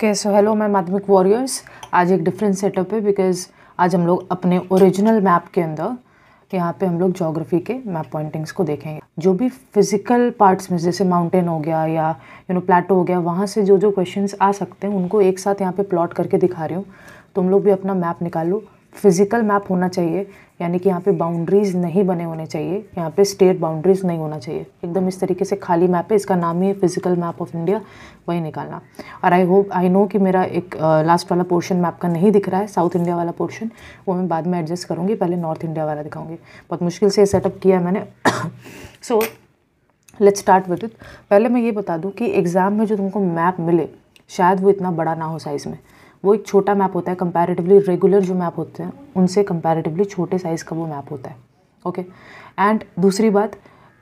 Okay so hello my माध्यमिक warriors. आज एक डिफरेंट सेटअप है बिकॉज आज हम लोग अपने ओरिजिनल मैप के अंदर यहाँ पे हम लोग ज्योग्राफी के मैप पॉइंटिंग्स को देखेंगे। जो भी फिजिकल पार्ट्स में जैसे माउंटेन हो गया या प्लेटो हो गया, वहाँ से जो जो क्वेश्चंस आ सकते हैं उनको एक साथ यहाँ पे प्लॉट करके दिखा रही हूँ। तुम लोग भी अपना मैप निकाल लो। फिजिकल मैप होना चाहिए, यानी कि यहाँ पे बाउंड्रीज़ नहीं बने होने चाहिए, यहाँ पे स्टेट बाउंड्रीज़ नहीं होना चाहिए। एकदम इस तरीके से खाली मैप है, इसका नाम ही है फिजिकल मैप ऑफ इंडिया, वही निकालना। और आई नो कि मेरा एक लास्ट वाला पोर्शन मैप का नहीं दिख रहा है, साउथ इंडिया वाला पोर्शन, वो मैं बाद में एडजस्ट करूँगी, पहले नॉर्थ इंडिया वाला दिखाऊँगी। बहुत मुश्किल से सेटअप किया है मैंने। So let's start with it. पहले मैं ये बता दूँ कि एग्ज़ाम में जो तुमको मैप मिले शायद वो इतना बड़ा ना हो साइज़ में, वो एक छोटा मैप होता है कंपैरेटिवली। रेगुलर जो मैप होते हैं उनसे कंपैरेटिवली छोटे साइज़ का वो मैप होता है। ओके। एंड दूसरी बात,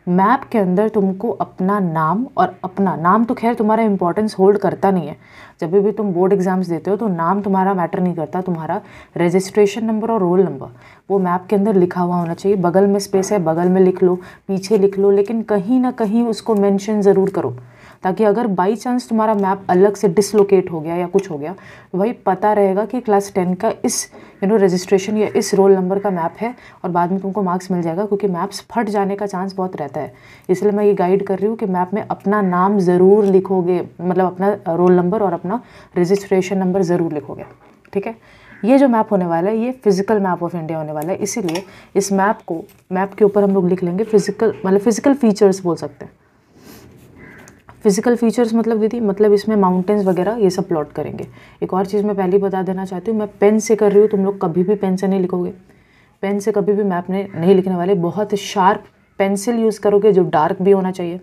मैप के अंदर तुमको अपना नाम, और अपना नाम तो खैर तुम्हारा इंपॉर्टेंस होल्ड करता नहीं है। जब भी तुम बोर्ड एग्जाम्स देते हो तो नाम तुम्हारा मैटर नहीं करता, तुम्हारा रजिस्ट्रेशन नंबर और रोल नंबर वो मैप के अंदर लिखा हुआ होना चाहिए। बगल में स्पेस है, बगल में लिख लो, पीछे लिख लो, लेकिन कहीं ना कहीं उसको मेंशन ज़रूर करो, ताकि अगर बाई चांस तुम्हारा मैप अलग से डिसलोकेट हो गया या कुछ हो गया तो भाई पता रहेगा कि क्लास 10 का इस रजिस्ट्रेशन या इस रोल नंबर का मैप है, और बाद में तुमको मार्क्स मिल जाएगा, क्योंकि मैप्स फट जाने का चांस बहुत रहता है। इसलिए मैं ये गाइड कर रही हूँ कि मैप में अपना नाम ज़रूर लिखोगे, मतलब अपना रोल नंबर और अपना रजिस्ट्रेशन नंबर ज़रूर लिखोगे। ठीक है। ये जो मैप होने वाला है ये फिजिकल मैप ऑफ इंडिया होने वाला है, इसीलिए इस मैप के ऊपर हम लोग लिख लेंगे फिजिकल, मतलब फिजिकल फीचर्स बोल सकते हैं। फिजिकल फीचर्स मतलब दीदी, मतलब इसमें माउंटेन्स वगैरह ये सब प्लॉट करेंगे। एक और चीज़ मैं पहले बता देना चाहती हूँ, मैं पेन से कर रही हूँ, तुम लोग कभी भी पेन से नहीं लिखोगे। पेन से कभी भी मैप नहीं लिखने वाले, बहुत शार्प पेंसिल यूज़ करोगे जो डार्क भी होना चाहिए।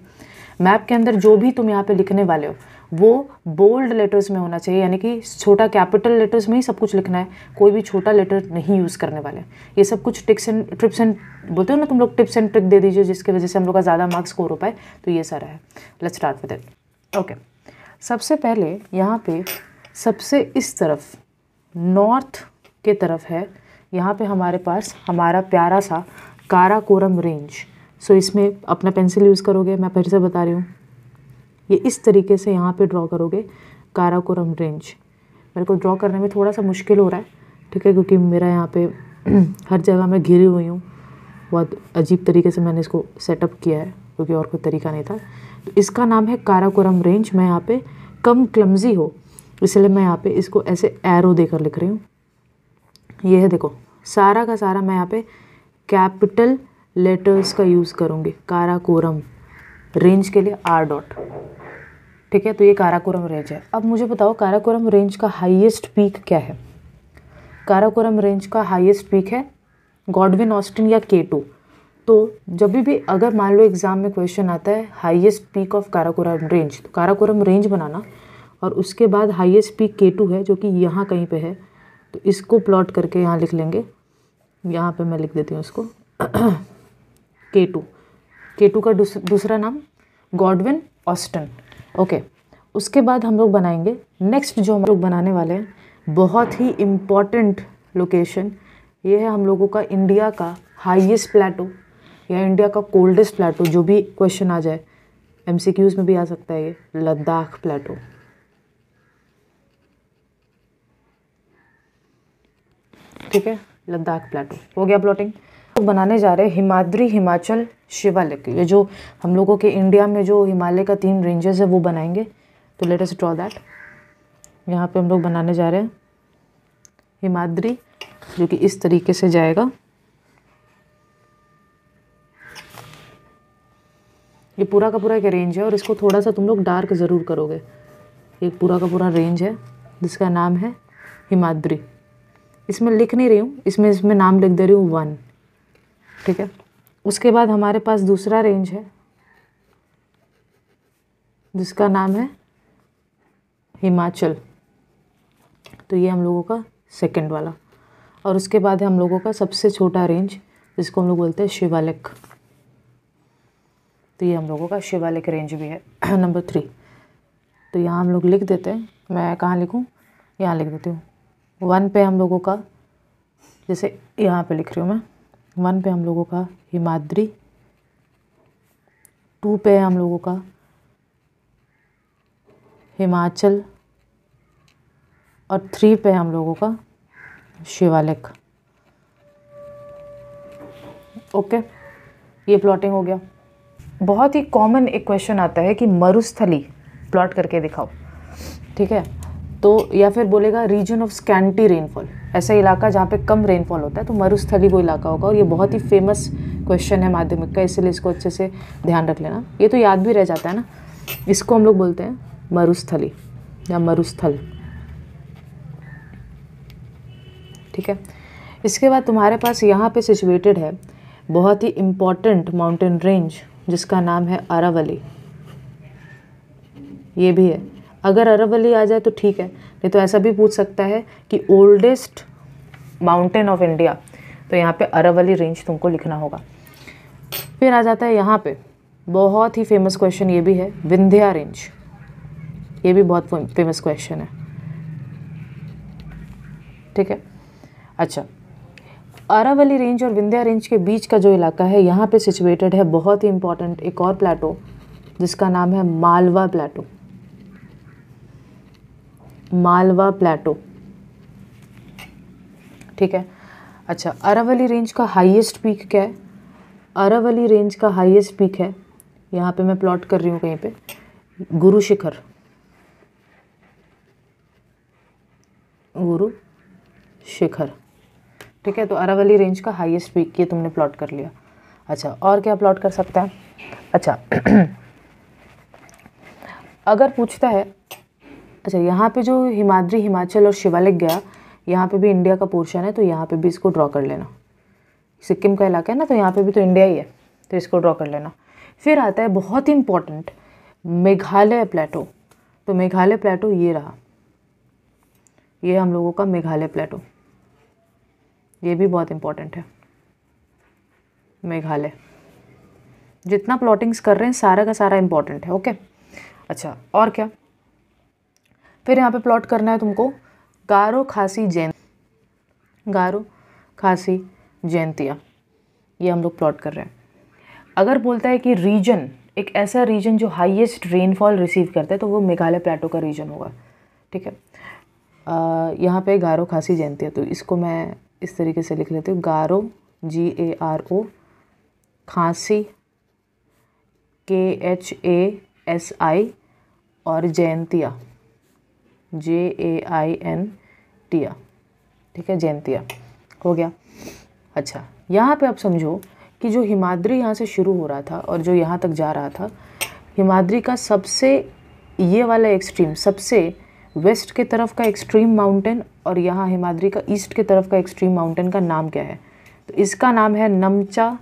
मैप के अंदर जो भी तुम यहाँ पे लिखने वाले हो वो बोल्ड लेटर्स में होना चाहिए, यानी कि छोटा कैपिटल लेटर्स में ही सब कुछ लिखना है, कोई भी छोटा लेटर नहीं यूज़ करने वाले। ये सब कुछ ट्रिप्स एंड बोलते हो ना तुम लोग, टिप्स एंड ट्रिक दे दीजिए जिसकी वजह से हम लोग का ज़्यादा मार्क्स स्कोर हो पाए, तो ये सारा है। Let's start with it. Okay. सबसे पहले यहाँ पे सबसे इस तरफ नॉर्थ के तरफ है, यहाँ पे हमारे पास हमारा प्यारा सा काराकोरम रेंज। सो इसमें अपना पेंसिल यूज़ करोगे, मैं फिर से बता रही हूँ, ये इस तरीके से यहाँ पे ड्रॉ करोगे काराकोरम रेंज। मेरे को ड्रॉ करने में थोड़ा सा मुश्किल हो रहा है, ठीक है, क्योंकि मेरा यहाँ पे हर जगह मैं घिरी हुई हूँ, बहुत अजीब तरीके से मैंने इसको सेटअप किया है, क्योंकि और कोई तरीका नहीं था। तो इसका नाम है काराकोरम रेंज। मैं यहाँ पे कम क्लमजी हो इसलिए मैं यहाँ पे इसको ऐसे एरो देकर लिख रही हूँ। ये है, देखो, सारा का सारा मैं यहाँ पे कैपिटल लेटर्स का यूज़ करूँगी काराकोरम रेंज के लिए, R डॉट। ठीक है, तो ये काराकोरम रेंज है। अब मुझे बताओ काराकोरम रेंज का हाईएस्ट पीक क्या है। काराकोरम रेंज का हाईएस्ट पीक है गॉडविन ऑस्टिन या K2। तो जब भी अगर मान लो एग्ज़ाम में क्वेश्चन आता है highest peak of Karakoram range, तो काराकोरम रेंज बनाना, और उसके बाद हाईएस्ट पीक K2 है जो कि यहाँ कहीं पे है, तो इसको प्लॉट करके यहाँ लिख लेंगे। यहाँ पे मैं लिख देती हूँ इसको K2 का दूसरा नाम गॉडविन ऑस्टिन। ओके। उसके बाद हम लोग बनाएंगे नेक्स्ट, जो हम लोग बनाने वाले हैं, बहुत ही इम्पॉर्टेंट लोकेशन, ये है हम लोगों का इंडिया का हाईएस्ट प्लेटो या इंडिया का कोल्डेस्ट प्लेटो, जो भी क्वेश्चन आ जाए, MCQs में भी आ सकता है, ये लद्दाख प्लेटो। ठीक है, लद्दाख प्लेटो हो गया प्लॉटिंग। तो बनाने जा रहे हैं हिमाद्री हिमाचल शिवालिक, ये जो हम लोगों के इंडिया में जो हिमालय का 3 रेंजेस है वो बनाएंगे। तो लेट अस ड्रॉ दैट। यहाँ पे हम लोग बनाने जा रहे हैं हिमाद्री, जो कि इस तरीके से जाएगा। ये पूरा का पूरा एक रेंज है, और इसको थोड़ा सा तुम लोग डार्क ज़रूर करोगे। एक पूरा का पूरा रेंज है जिसका नाम है हिमाद्री। इसमें लिख नहीं रही हूँ, इसमें नाम लिख दे रही हूँ 1। ठीक है। उसके बाद हमारे पास दूसरा रेंज है जिसका नाम है हिमाचल, तो ये हम लोगों का सेकंड वाला। और उसके बाद है हम लोगों का सबसे छोटा रेंज जिसको हम लोग बोलते हैं शिवालिक, तो ये हम लोगों का शिवालिक रेंज भी है नंबर 3। तो यहाँ हम लोग लिख देते हैं, मैं कहाँ लिखूँ, यहाँ लिख देती हूँ। 1 पे हम लोगों का, जैसे यहाँ पे लिख रही हूँ मैं, 1 पे हम लोगों का हिमाद्री, 2 पे हम लोगों का हिमाचल, और 3 पे हम लोगों का शिवालिक। ओके, ये प्लॉटिंग हो गया। बहुत ही कॉमन एक क्वेश्चन आता है कि मरुस्थली प्लॉट करके दिखाओ, ठीक है। तो या फिर बोलेगा रीजन ऑफ स्कैंटी रेनफॉल, ऐसा इलाका जहाँ पे कम रेनफॉल होता है, तो मरुस्थली वो इलाका होगा। और ये बहुत ही फेमस क्वेश्चन है माध्यमिक का, इसलिए इसको अच्छे से ध्यान रख लेना, ये तो याद भी रह जाता है ना। इसको हम लोग बोलते हैं मरुस्थली या मरुस्थल, ठीक है। इसके बाद तुम्हारे पास यहाँ पे सिचुएटेड है बहुत ही इम्पॉर्टेंट माउंटेन रेंज जिसका नाम है अरावली। ये भी है, अगर अरावली आ जाए तो ठीक है, नहीं तो ऐसा भी पूछ सकता है कि ओल्डेस्ट माउंटेन ऑफ इंडिया, तो यहाँ पे अरावली रेंज तुमको लिखना होगा। फिर आ जाता है यहाँ पे बहुत ही फेमस क्वेश्चन, ये भी है विंध्या रेंज, ये भी बहुत फेमस क्वेश्चन है, ठीक है। अच्छा, अरावली रेंज और विंध्या रेंज के बीच का जो इलाका है, यहाँ पे सिचुएटेड है बहुत ही इंपॉर्टेंट एक और प्लेटो जिसका नाम है मालवा प्लेटो। मालवा प्लेटो, ठीक है। अच्छा, अरावली रेंज का हाईएस्ट पीक क्या है? अरावली रेंज का हाईएस्ट पीक है, यहाँ पे मैं प्लॉट कर रही हूँ कहीं पे, गुरु शिखर, गुरु शिखर, ठीक है। तो अरावली रेंज का हाईएस्ट पीक ये तुमने प्लॉट कर लिया। अच्छा, और क्या प्लॉट कर सकता है? अच्छा अगर पूछता है, अच्छा यहाँ पे जो हिमाद्री, हिमाचल और शिवालिक गया, यहाँ पे भी इंडिया का पोर्शन है, तो यहाँ पे भी इसको ड्रॉ कर लेना। सिक्किम का इलाका है ना, तो यहाँ पे भी तो इंडिया ही है, तो इसको ड्रॉ कर लेना। फिर आता है बहुत ही इंपॉर्टेंट मेघालय प्लेटो। तो मेघालय प्लेटो ये रहा, ये हम लोगों का मेघालय प्लेटो, ये भी बहुत इंपॉर्टेंट है। मेघालय, जितना प्लॉटिंग्स कर रहे हैं सारा का सारा इंपॉर्टेंट है, ओके। अच्छा, और क्या? फिर यहाँ पे प्लॉट करना है तुमको गारो खासी जैन, गारो खासी जैंतिया, ये हम लोग प्लॉट कर रहे हैं। अगर बोलता है कि रीजन, एक ऐसा रीजन जो हाईएस्ट रेनफॉल रिसीव करता है, तो वो मेघालय प्लेटो का रीजन होगा, ठीक है। यहाँ पे गारो खासी जैंतिया, तो इसको मैं इस तरीके से लिख लेती हूँ, गारो GARO, खांसी KHASI और जैंतिया JAINTIA, ठीक है, जैंतिया हो गया। अच्छा, यहाँ पे आप समझो कि जो हिमाद्री यहाँ से शुरू हो रहा था और जो यहाँ तक जा रहा था, हिमाद्री का सबसे ये वाला एक्सट्रीम, सबसे वेस्ट के तरफ का एक्सट्रीम माउंटेन और यहाँ हिमाद्री का ईस्ट के तरफ का एक्सट्रीम माउंटेन का नाम क्या है? तो इसका नाम है नमचा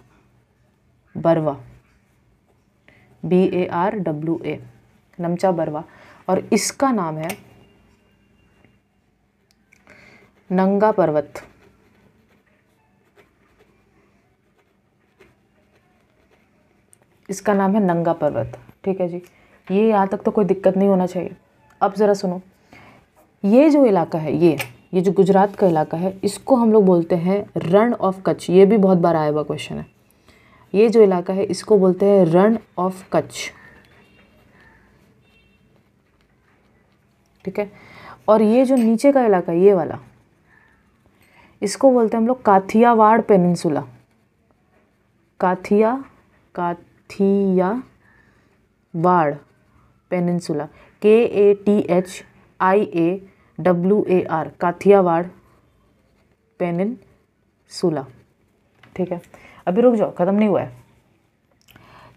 बरवा, BARWA, नमचा बरवा। और इसका नाम है नंगा पर्वत, इसका नाम है नंगा पर्वत, ठीक है जी। ये यहाँ तक तो कोई दिक्कत नहीं होना चाहिए। अब ज़रा सुनो, ये जो इलाका है, ये जो गुजरात का इलाका है, इसको हम लोग बोलते हैं रण ऑफ कच्छ। ये भी बहुत बार आया हुआ क्वेश्चन है। ये जो इलाका है इसको बोलते हैं रण ऑफ कच्छ, ठीक है। और ये जो नीचे का इलाका है, ये वाला, इसको बोलते हैं हम लोग काथियावाड़ पेनिनसुला, काथियावाड़ पेनिनसुला, KATHIAWAR, काथियावाड़ पेनिनसुला, ठीक है। अभी रुक जाओ, ख़त्म नहीं हुआ है।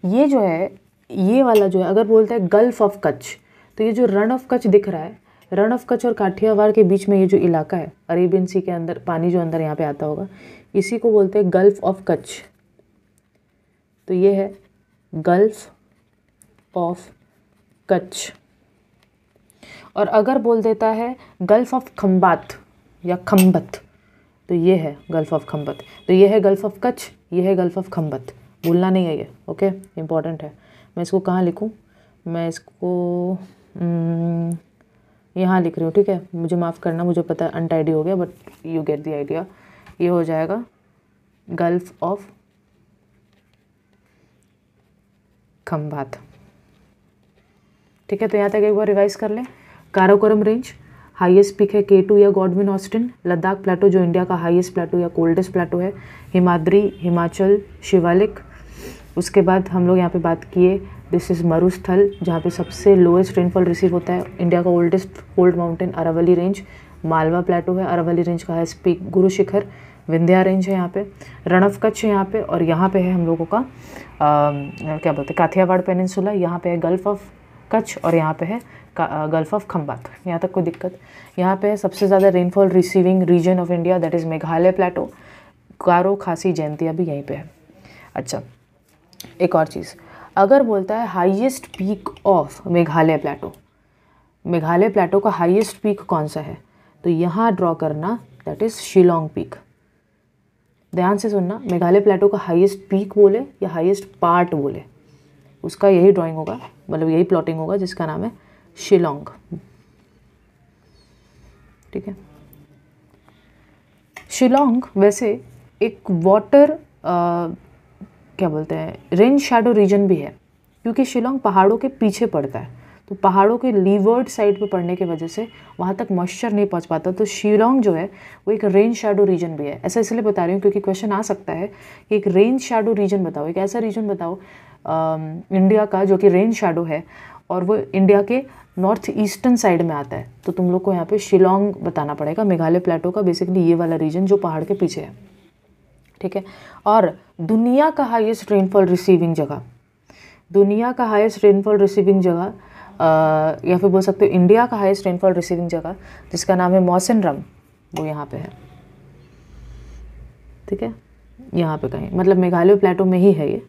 ये जो है, ये वाला जो है, अगर बोलते हैं गल्फ ऑफ कच्छ, तो ये जो रण ऑफ कच्छ दिख रहा है, रण ऑफ कच्छ और काठियावाड़ के बीच में ये जो इलाका है, अरेबियन सी के अंदर पानी जो अंदर यहाँ पे आता होगा, इसी को बोलते हैं गल्फ ऑफ कच्छ। तो ये है गल्फ ऑफ कच्छ। और अगर बोल देता है गल्फ ऑफ खंबात या खंबत, तो ये है गल्फ ऑफ खंबत। तो ये है गल्फ ऑफ कच्छ, ये है गल्फ ऑफ खंबत, भूलना नहीं है ये, ओके, इम्पॉर्टेंट है। मैं इसको कहाँ लिखूँ? मैं इसको यहाँ लिख रही हूँ, ठीक है। मुझे माफ़ करना, मुझे पता है अनटाइडी हो गया, but you get the idea. ये हो जाएगा गल्फ ऑफ खंबात, ठीक है। तो यहाँ तक एक बार रिवाइज कर लें। काराकोरम रेंज, हाईएस्ट पीक है K2 या गॉडविन ऑस्टिन। लद्दाख प्लेटो जो इंडिया का हाईएस्ट प्लेटो या कोल्डेस्ट प्लेटो है। हिमाद्री, हिमाचल, शिवालिक। उसके बाद हम लोग यहाँ पे बात किए, दिस इज़ मरुस्थल जहाँ पे सबसे लोएस्ट रेनफॉल रिसीव होता है। इंडिया का oldest cold mountain Aravalli range. Malwa plateau है, अरावली रेंज का highest peak Guru Shikhar. Vindhya range है यहाँ पे। रण ऑफ कच्छ यहाँ पे, और यहाँ पे है हम लोगों का क्या बोलते हैं काठियावाड़ पेनिनसुला। यहाँ पे है गल्फ ऑफ कच्छ और यहाँ पे है गल्फ ऑफ खंबात। यहाँ तक कोई दिक्कत? यहाँ पे है सबसे ज़्यादा rainfall receiving region of India, that is Meghalaya plateau. Garo, Khasi, Jaintia भी यहीं पे है। अच्छा, एक और चीज़, अगर बोलता है हाईएस्ट पीक ऑफ मेघालय प्लेटो, मेघालय प्लेटो का हाईएस्ट पीक कौन सा है, तो यहाँ ड्रॉ करना, दैट इज़ शिलोंग पीक। ध्यान से सुनना, मेघालय प्लेटो का हाईएस्ट पीक बोले या हाईएस्ट पार्ट बोले, उसका यही ड्राइंग होगा, मतलब यही प्लॉटिंग होगा, जिसका नाम है शिलोंग। ठीक है। शिलोंग वैसे एक वाटर क्या बोलते हैं रेन शैडो रीजन भी है, क्योंकि शिलोंग पहाड़ों के पीछे पड़ता है, तो पहाड़ों के लीवर्ड साइड पे पड़ने की वजह से वहाँ तक मॉइस्चर नहीं पहुँच पाता। तो शिलोंग जो है वो एक रेन शैडो रीजन भी है। ऐसा इसलिए बता रही हूँ क्योंकि क्वेश्चन आ सकता है कि एक रेन शैडो रीजन बताओ, एक ऐसा रीजन बताओ इंडिया का जो कि रेन शैडो है और वो इंडिया के नॉर्थ ईस्टर्न साइड में आता है, तो तुम लोग को यहाँ पे शिलोंग बताना पड़ेगा। मेघालय प्लेटो का बेसिकली ये वाला रीजन जो पहाड़ के पीछे है। ठीक है। और दुनिया का हाईएस्ट रेनफॉल रिसीविंग जगह, दुनिया का हाईएस्ट रेनफॉल रिसीविंग जगह या फिर बोल सकते हो इंडिया का हाईएस्ट रेनफॉल रिसीविंग जगह, जिसका नाम है मौसिनराम, वो यहाँ पे है। ठीक है, यहाँ पे कहीं, मतलब मेघालय प्लेटो में ही है ये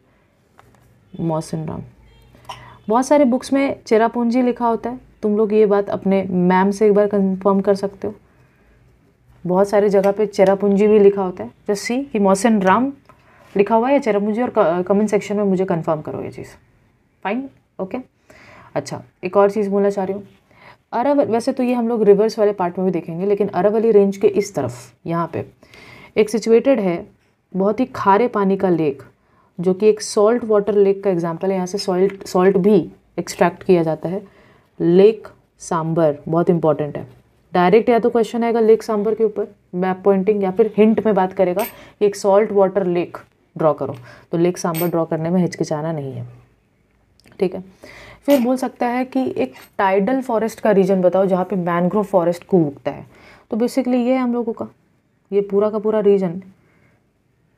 मौसिनराम। बहुत सारे बुक्स में चेरापूंजी लिखा होता है, तुम लोग ये बात अपने मैम से एक बार कंफर्म कर सकते हो। बहुत सारी जगह पे चेरापूंजी भी लिखा होता है, जस्ट सी कि मौसिनराम लिखा हुआ है या चेरापूंजी, और कमेंट सेक्शन में मुझे कंफर्म करो ये चीज़। Fine, okay. अच्छा, एक और चीज़ बोलना चाह रही हूँ, वैसे तो ये हम लोग रिवर्स वाले पार्ट में भी देखेंगे, लेकिन अरावली रेंज के इस तरफ यहाँ पे एक सिचुएटेड है बहुत ही खारे पानी का लेक, जो कि एक सॉल्ट वाटर लेक का एग्जाम्पल है। यहाँ से सॉल्ट भी एक्सट्रैक्ट किया जाता है। लेक सांबर बहुत इंपॉर्टेंट है। डायरेक्ट या तो क्वेश्चन आएगा लेक सांबर के ऊपर मैप पॉइंटिंग, या फिर हिंट में बात करेगा कि एक सॉल्ट वाटर लेक ड्रॉ करो, तो लेक सांबर ड्रॉ करने में हिचकिचाना नहीं है। ठीक है। फिर बोल सकता है कि एक टाइडल फॉरेस्ट का रीजन बताओ जहाँ पे मैनग्रोव फॉरेस्ट को उगता है, तो बेसिकली ये है हम लोगों का ये पूरा का पूरा रीजन,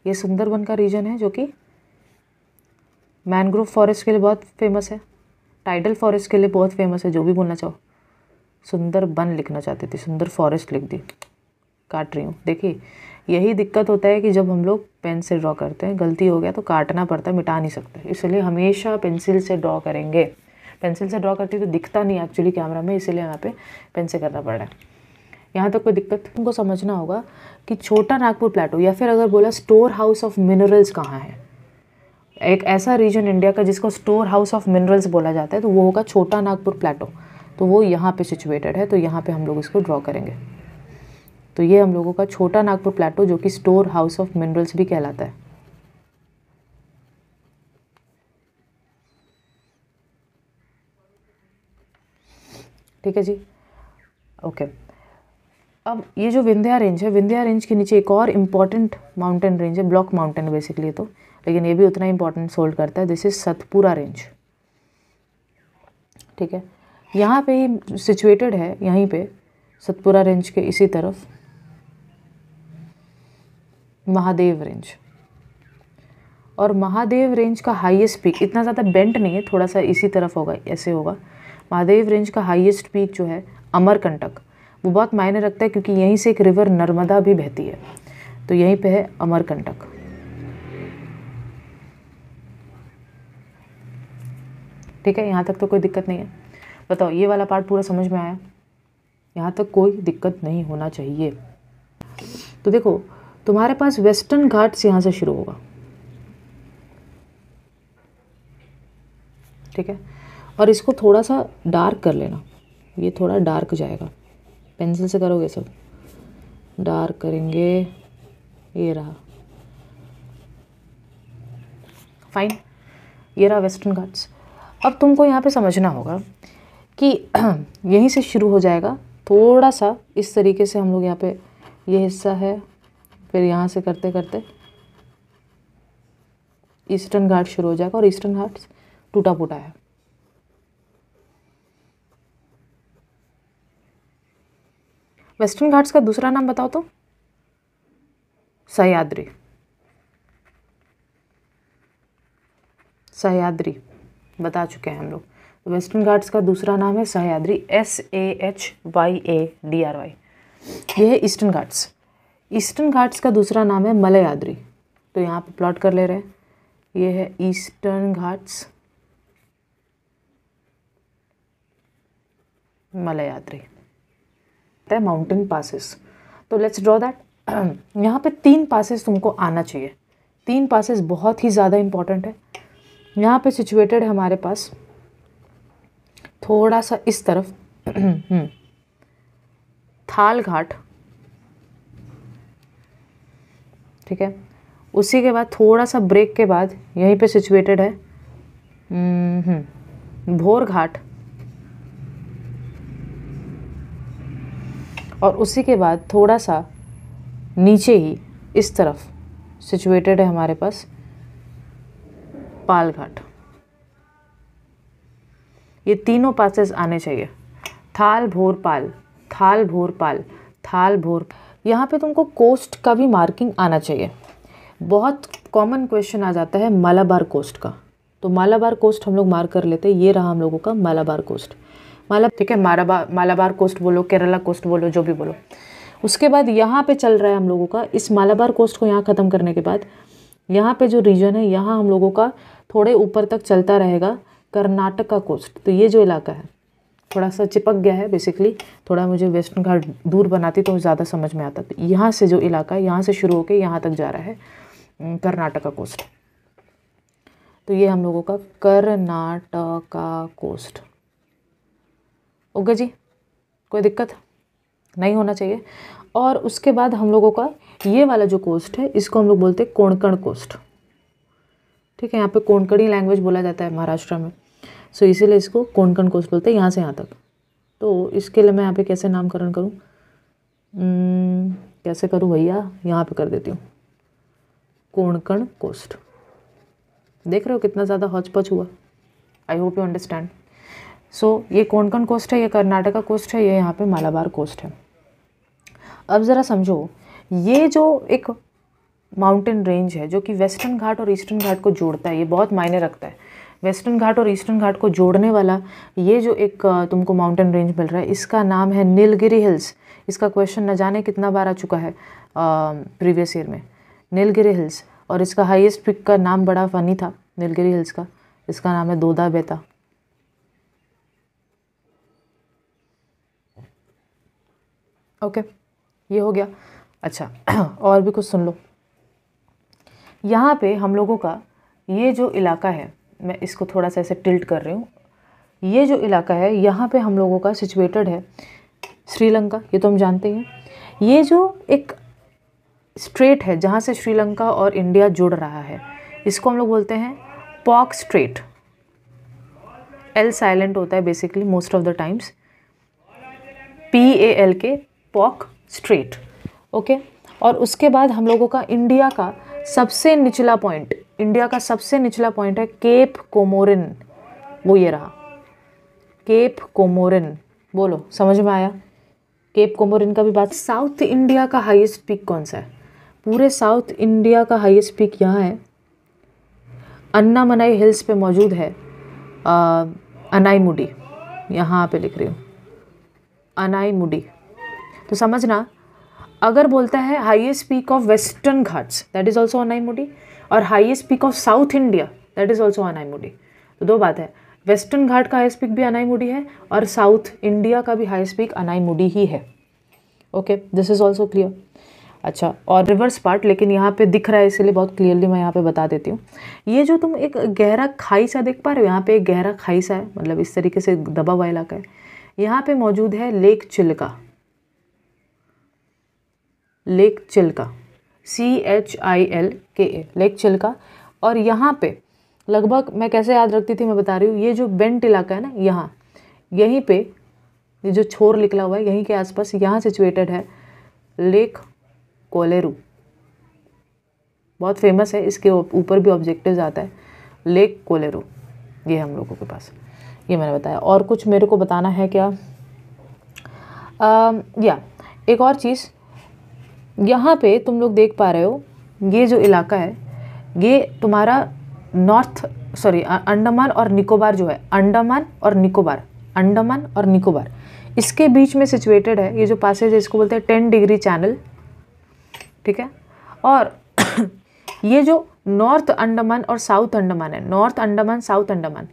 ये सुंदरबन का रीजन है, जो कि मैनग्रोव फॉरेस्ट के लिए बहुत फेमस है, टाइडल फॉरेस्ट के लिए बहुत फेमस है। जो भी बोलना चाहो, सुंदरबन लिखना चाहती थी, सुंदर फॉरेस्ट लिख दी, काट रही हूँ। देखिए, यही दिक्कत होता है कि जब हम लोग पेन से ड्रॉ करते हैं, गलती हो गया तो काटना पड़ता है, मिटा नहीं सकते, इसलिए हमेशा पेंसिल से ड्रॉ करेंगे। पेंसिल से ड्रॉ करती तो दिखता नहीं एक्चुअली कैमरा में, इसीलिए यहाँ पे पेन से करना पड़ रहा है। यहाँ तक कोई दिक्कत? तुमको समझना होगा कि छोटा नागपुर प्लेटो, या फिर अगर बोला स्टोर हाउस ऑफ मिनरल्स कहाँ है, एक ऐसा रीजन इंडिया का जिसको स्टोर हाउस ऑफ मिनरल्स बोला जाता है, तो वो होगा छोटा नागपुर प्लेटो, तो वो यहाँ पे सिचुएटेड है, तो यहाँ पे हम लोग इसको ड्रॉ करेंगे। तो ये हम लोगों का छोटा नागपुर प्लेटो, जो कि स्टोर हाउस ऑफ मिनरल्स भी कहलाता है। ठीक है जी, ओके। अब ये जो विंध्या रेंज है, विंध्या रेंज के नीचे एक और इम्पॉर्टेंट माउंटेन रेंज है, ब्लॉक माउंटेन बेसिकली, तो लेकिन ये भी उतना इंपॉर्टेंट होल्ड करता है, दिस इज सतपुरा रेंज। ठीक है, यहाँ पे ही सिचुएटेड है, यहीं पे सतपुरा रेंज के इसी तरफ महादेव रेंज, और महादेव रेंज का हाईएस्ट पीक, इतना ज़्यादा बेंट नहीं है, थोड़ा सा इसी तरफ होगा, ऐसे होगा। महादेव रेंज का हाईएस्ट पीक जो है अमरकंटक, वो बहुत मायने रखता है क्योंकि यहीं से एक रिवर नर्मदा भी बहती है, तो यहीं पे है अमरकंटक। ठीक है, यहाँ तक तो कोई दिक्कत नहीं है। बताओ, ये वाला पार्ट पूरा समझ में आया? यहाँ तक कोई दिक्कत नहीं होना चाहिए। तो देखो, तुम्हारे पास वेस्टर्न घाट्स यहाँ से शुरू होगा। ठीक है, और इसको थोड़ा सा डार्क कर लेना, ये थोड़ा डार्क जाएगा, पेंसिल से करोगे सब, डार्क करेंगे, ये रहा। फाइन, ये रहा वेस्टर्न घाट्स। अब तुमको यहाँ पे समझना होगा कि यहीं से शुरू हो जाएगा थोड़ा सा इस तरीके से हम लोग यहाँ पे ये हिस्सा है, फिर यहाँ से करते करते ईस्टर्न घाट शुरू हो जाएगा और ईस्टर्न घाट टूटा फूटा है। वेस्टर्न घाट्स का दूसरा नाम बताओ तो? सह्याद्री। सह्याद्री बता चुके हैं हम लोग। तो वेस्टर्न घाट्स का दूसरा नाम है सह्याद्री, SAHYADRY। ये है ईस्टर्न घाट्स। ईस्टर्न घाट्स का दूसरा नाम है मलयाद्री। तो यहाँ पे प्लॉट कर ले रहे हैं, ये है ईस्टर्न घाट्स, मलयाद्री। माउंटेन पासेस, तो लेट्स ड्रॉ दैट। यहाँ पे 3 पासेस तुमको आना चाहिए। 3 पासेस बहुत ही ज़्यादा इम्पॉर्टेंट है। यहाँ पे सिचुएटेड है हमारे पास थोड़ा सा इस तरफ थाल घाट, ठीक है। उसी के बाद थोड़ा सा ब्रेक के बाद यहीं पे सिचुएटेड है भोर घाट, और उसी के बाद थोड़ा सा नीचे ही इस तरफ सिचुएटेड है हमारे पास पाल घाट। ये तीनों पासेस आने चाहिए, थाल भोर पाल, थाल भोर पाल, थाल भोर। यहाँ पे तुमको कोस्ट का भी मार्किंग आना चाहिए। बहुत कॉमन क्वेश्चन आ जाता है मालाबार कोस्ट का, तो मालाबार कोस्ट हम लोग मार्क कर लेते हैं। ये रहा हम लोगों का मालाबार कोस्ट, ठीक है। मालाबार कोस्ट बोलो, केरला कोस्ट बोलो, जो भी बोलो। उसके बाद यहाँ पे चल रहा है हम लोगों का, इस मालाबार कोस्ट को यहाँ ख़त्म करने के बाद यहाँ पे जो रीजन है, यहाँ हम लोगों का थोड़े ऊपर तक चलता रहेगा कर्नाटक का कोस्ट। तो ये जो इलाका है थोड़ा सा चिपक गया है बेसिकली, थोड़ा मुझे वेस्टर्न घाट दूर बनाती तो ज़्यादा समझ में आता। तो यहाँ से जो इलाका है, यहाँ से शुरू होकर यहाँ तक जा रहा है कर्नाटका कोस्ट। तो ये हम लोगों का कर्नाटका कोस्ट। ओके जी, कोई दिक्कत नहीं होना चाहिए। और उसके बाद हम लोगों का ये वाला जो कोस्ट है, इसको हम लोग बोलते हैं कोंकण कोस्ट, ठीक है। यहाँ पे कोंकणी लैंग्वेज बोला जाता है महाराष्ट्र में, सो इसीलिए इसको कोंकण कोस्ट बोलते हैं, यहाँ से यहाँ तक। तो इसके लिए मैं यहाँ पे कैसे नामकरण करूँ, कैसे करूँ भैया, यहाँ पे कर देती हूँ कोंकण कोस्ट। देख रहे हो कितना ज़्यादा हौच पौच हुआ। I hope you understand. So ये कोंकण कोस्ट है, ये कर्नाटका कोस्ट है, ये यहाँ पे मालाबार कोस्ट है। अब ज़रा समझो, ये जो एक माउंटेन रेंज है जो कि वेस्टर्न घाट और ईस्टर्न घाट को जोड़ता है, ये बहुत मायने रखता है। वेस्टर्न घाट और ईस्टर्न घाट को जोड़ने वाला ये जो एक तुमको माउंटेन रेंज मिल रहा है, इसका नाम है नीलगिरी हिल्स। इसका क्वेश्चन न जाने कितना बार आ चुका है प्रीवियस ईयर में, नीलगिरी हिल्स। और इसका हाईएस्ट पिक का नाम बड़ा फनी था नीलगिरी हिल्स का, इसका नाम है दोदा बेता। ओके, ये हो गया। अच्छा, और भी कुछ सुन लो। यहाँ पे हम लोगों का ये जो इलाका है, मैं इसको थोड़ा सा ऐसे टिल्ट कर रही हूँ। ये जो इलाका है यहाँ पे हम लोगों का सिचुएटेड है श्रीलंका, ये तो हम जानते हैं। ये जो एक स्ट्रेट है जहाँ से श्रीलंका और इंडिया जुड़ रहा है, इसको हम लोग बोलते हैं पॉक स्ट्रेट। एल साइलेंट होता है basically most of the times, PALK, pock straight. Okay, और उसके बाद हम लोगों का इंडिया का सबसे निचला पॉइंट, इंडिया का सबसे निचला पॉइंट है केप कोमोरिन। वो ये रहा केप कोमोरिन। बोलो, समझ में आया? केप कोमोरिन का भी बात। साउथ इंडिया का हाईएस्ट पीक कौन सा है? पूरे साउथ इंडिया का हाईएस्ट पीक यहाँ है, अन्नामलाई हिल्स पे मौजूद है अनाईमुडी। यहाँ पे लिख रही हूँ अनाईमुडी। तो समझना, अगर बोलता है highest peak of Western Ghats, that is also Anamudi, और highest peak of South India, that is also Anamudi. तो दो बात है, वेस्टर्न घाट का हाईएस्ट पीक भी अनाईमुडी है और साउथ इंडिया का भी हाईएस्ट पीक अनाईमुडी ही है। Okay, this is also clear. अच्छा, और रिवर्स पार्ट लेकिन यहाँ पे दिख रहा है इसलिए बहुत क्लियरली मैं यहाँ पे बता देती हूँ। ये जो तुम एक गहरा खाई सा देख पा रहे हो, यहाँ पे एक गहरा खाई सा है, मतलब इस तरीके से दबा हुआ इलाका है। यहाँ पे मौजूद है lake Chilka, lake Chilka, CHILKA, lake Chilka. और यहाँ पे लगभग, मैं कैसे याद रखती थी मैं बता रही हूँ, ये जो बेंट इलाका है ना, यहाँ यहीं पे ये जो छोर निकला हुआ है यहीं के आसपास, यहाँ सिचुएटेड है लेक कोलेरू, बहुत फेमस है, इसके ऊपर भी ऑब्जेक्टिव्स आता है लेक कोलेरू, ये हम लोगों के पास, ये मैंने बताया। और कुछ मेरे को बताना है क्या? या एक और चीज़, यहाँ पे तुम लोग देख पा रहे हो ये जो इलाका है ये तुम्हारा अंडमान और निकोबार जो है, अंडमान और निकोबार इसके बीच में सिचुएटेड है। ये जो पैसेज है इसको बोलते हैं 10 डिग्री चैनल, ठीक है। और ये जो नॉर्थ अंडमान और साउथ अंडमान है, नॉर्थ अंडमान साउथ अंडमान,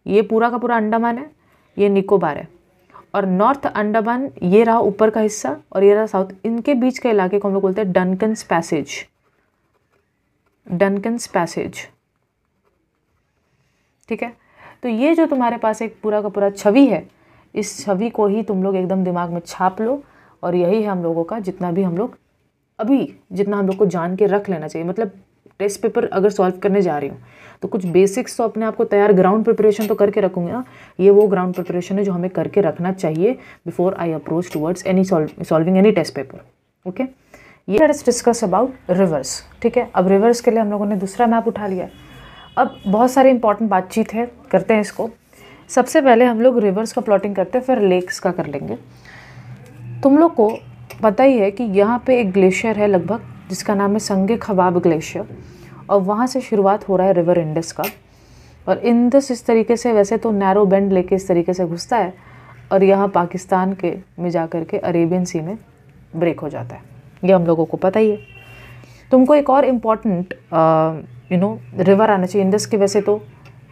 ये पूरा का पूरा अंडमान है, ये निकोबार है। और नॉर्थ अंडमान ये रहा ऊपर का हिस्सा और ये रहा साउथ, इनके बीच के इलाके को हम लोग बोलते हैं डनकन्स पैसेज, ठीक है। तो ये जो तुम्हारे पास एक पूरा का पूरा छवि है, इस छवि को ही तुम लोग एकदम दिमाग में छाप लो, और यही है हम लोगों का जितना हम लोग को जान के रख लेना चाहिए। मतलब टेस्ट पेपर अगर सॉल्व करने जा रही हूँ तो कुछ बेसिक्स तो अपने आप को तैयार, ग्राउंड प्रिपरेशन तो करके रखूँगी ना। ये वो ग्राउंड प्रिपरेशन है जो हमें करके रखना चाहिए before I approach towards any solving any test paper, okay. ये लेट्स डिस्कस अबाउट रिवर्स, ठीक है। अब रिवर्स के लिए हम लोगों ने दूसरा मैप उठा लिया। अब बहुत सारी इंपॉर्टेंट बातचीत है, करते हैं इसको। सबसे पहले हम लोग रिवर्स का प्लॉटिंग करते हैं, फिर लेक्स का कर लेंगे। तुम लोग को पता ही है कि यहाँ पे एक ग्लेशियर है लगभग, जिसका नाम है संगे खबाब ग्लेशियर, और वहाँ से शुरुआत हो रहा है रिवर इंडस का। और इंडस इस तरीके से, वैसे तो नैरो बेंड लेके इस तरीके से घुसता है और यहाँ पाकिस्तान के में जा कर के अरेबियन सी में ब्रेक हो जाता है, ये हम लोगों को पता ही है। तुमको एक और इम्पॉर्टेंट रिवर आना चाहिए। इंडस की वैसे तो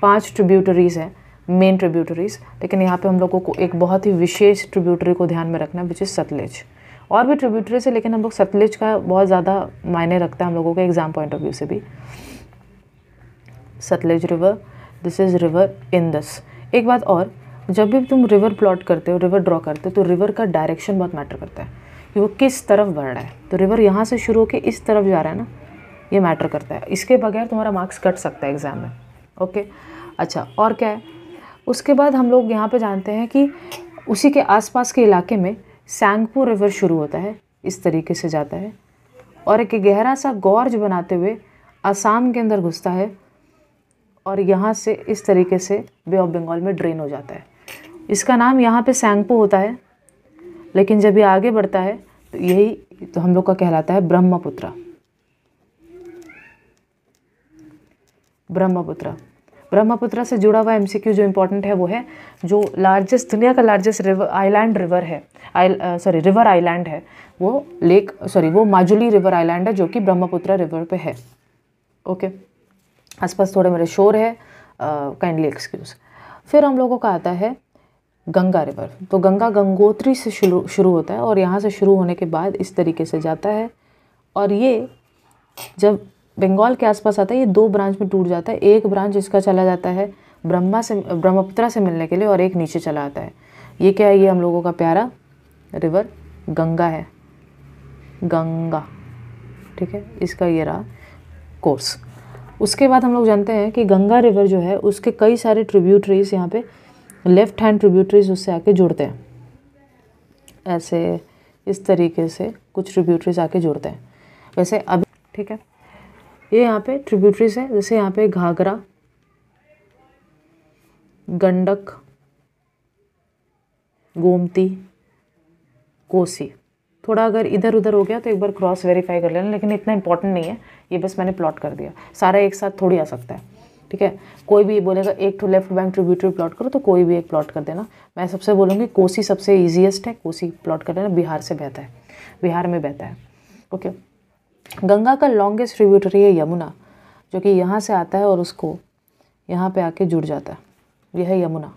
5 ट्रिब्यूटरीज़ हैं, मेन ट्रिब्यूटरीज़, लेकिन यहाँ पे हम लोगों को एक बहुत ही विशेष ट्रिब्यूटरी को ध्यान में रखना है, विच इज़ सतलेज। और भी ट्रिब्यूटरीज है लेकिन हम लोग सतलेज का बहुत ज़्यादा मायने रखता है हम लोगों के एग्जाम पॉइंट ऑफ व्यू से भी। Sutlej river, this is river Indus. एक बात और, जब भी तुम रिवर प्लॉट करते हो, रिवर ड्रॉ करते हो, तो रिवर का डायरेक्शन बहुत मैटर करता है कि वो किस तरफ बढ़ रहा है। तो रिवर यहाँ से शुरू होकर इस तरफ जा रहा है ना, ये मैटर करता है। इसके बगैर तुम्हारा मार्क्स कट सकता है एग्ज़ाम में, ओके। अच्छा, और क्या है उसके बाद हम लोग यहाँ पे जानते हैं कि उसी के आसपास के इलाके में सैंगपो रिवर शुरू होता है, इस तरीके से जाता है और एक गहरा सा गॉर्ज बनाते हुए असम के अंदर घुसता है और यहाँ से इस तरीके से बे ऑफ बंगाल में ड्रेन हो जाता है। इसका नाम यहाँ पे सैंगपो होता है, लेकिन जब ये आगे बढ़ता है तो यही तो हम लोग का कहलाता है ब्रह्मपुत्र। ब्रह्मपुत्र से जुड़ा हुआ एमसीक्यू जो इम्पोर्टेंट है वो है, जो दुनिया का लार्जेस्ट रिवर आइलैंड है वो माजुली रिवर आइलैंड है, जो कि ब्रह्मपुत्र रिवर पे है, ओके। आसपास थोड़े मेरे शोर है, काइंडली एक्सक्यूज़। फिर हम लोगों का आता है गंगा रिवर। तो गंगोत्री से शुरू होता है और यहाँ से शुरू होने के बाद इस तरीके से जाता है और ये जब बंगाल के आसपास आता है ये 2 ब्रांच में टूट जाता है। एक ब्रांच इसका चला जाता है ब्रह्मपुत्र से मिलने के लिए और एक नीचे चला आता है। ये क्या है? ये हम लोगों का प्यारा रिवर गंगा है, गंगा, ठीक है। इसका ये रहा कोर्स। उसके बाद हम लोग जानते हैं कि गंगा रिवर जो है उसके कई सारे ट्रिब्यूटरीज यहाँ पे लेफ्ट हैंड ट्रिब्यूटरीज उससे आके जुड़ते हैं, ऐसे इस तरीके से कुछ ट्रिब्यूटरीज आके जुड़ते हैं। वैसे अब ठीक है, ये यहाँ पे ट्रिब्यूटरीज है, जैसे यहाँ पे घाघरा, गंडक, गोमती, कोसी। थोड़ा अगर इधर उधर हो गया तो एक बार क्रॉस वेरीफाई कर लेना, लेकिन इतना इंपॉर्टेंट नहीं है, ये बस मैंने प्लॉट कर दिया। सारा एक साथ थोड़ी आ सकता है, ठीक है। कोई भी बोलेगा एक तो लेफ्ट बैंक ट्रिब्यूटरी प्लॉट करो, तो कोई भी एक प्लॉट कर देना। मैं सबसे बोलूँगी कोसी सबसे ईजीएस्ट है, कोसी प्लॉट कर लेना, बिहार से बहता है, बिहार में बहता है, ओके। गंगा का लॉन्गेस्ट ट्रिब्यूटरी है यमुना, जो कि यहाँ से आता है और उसको यहाँ पे आके जुड़ जाता है। यह है Yamuna,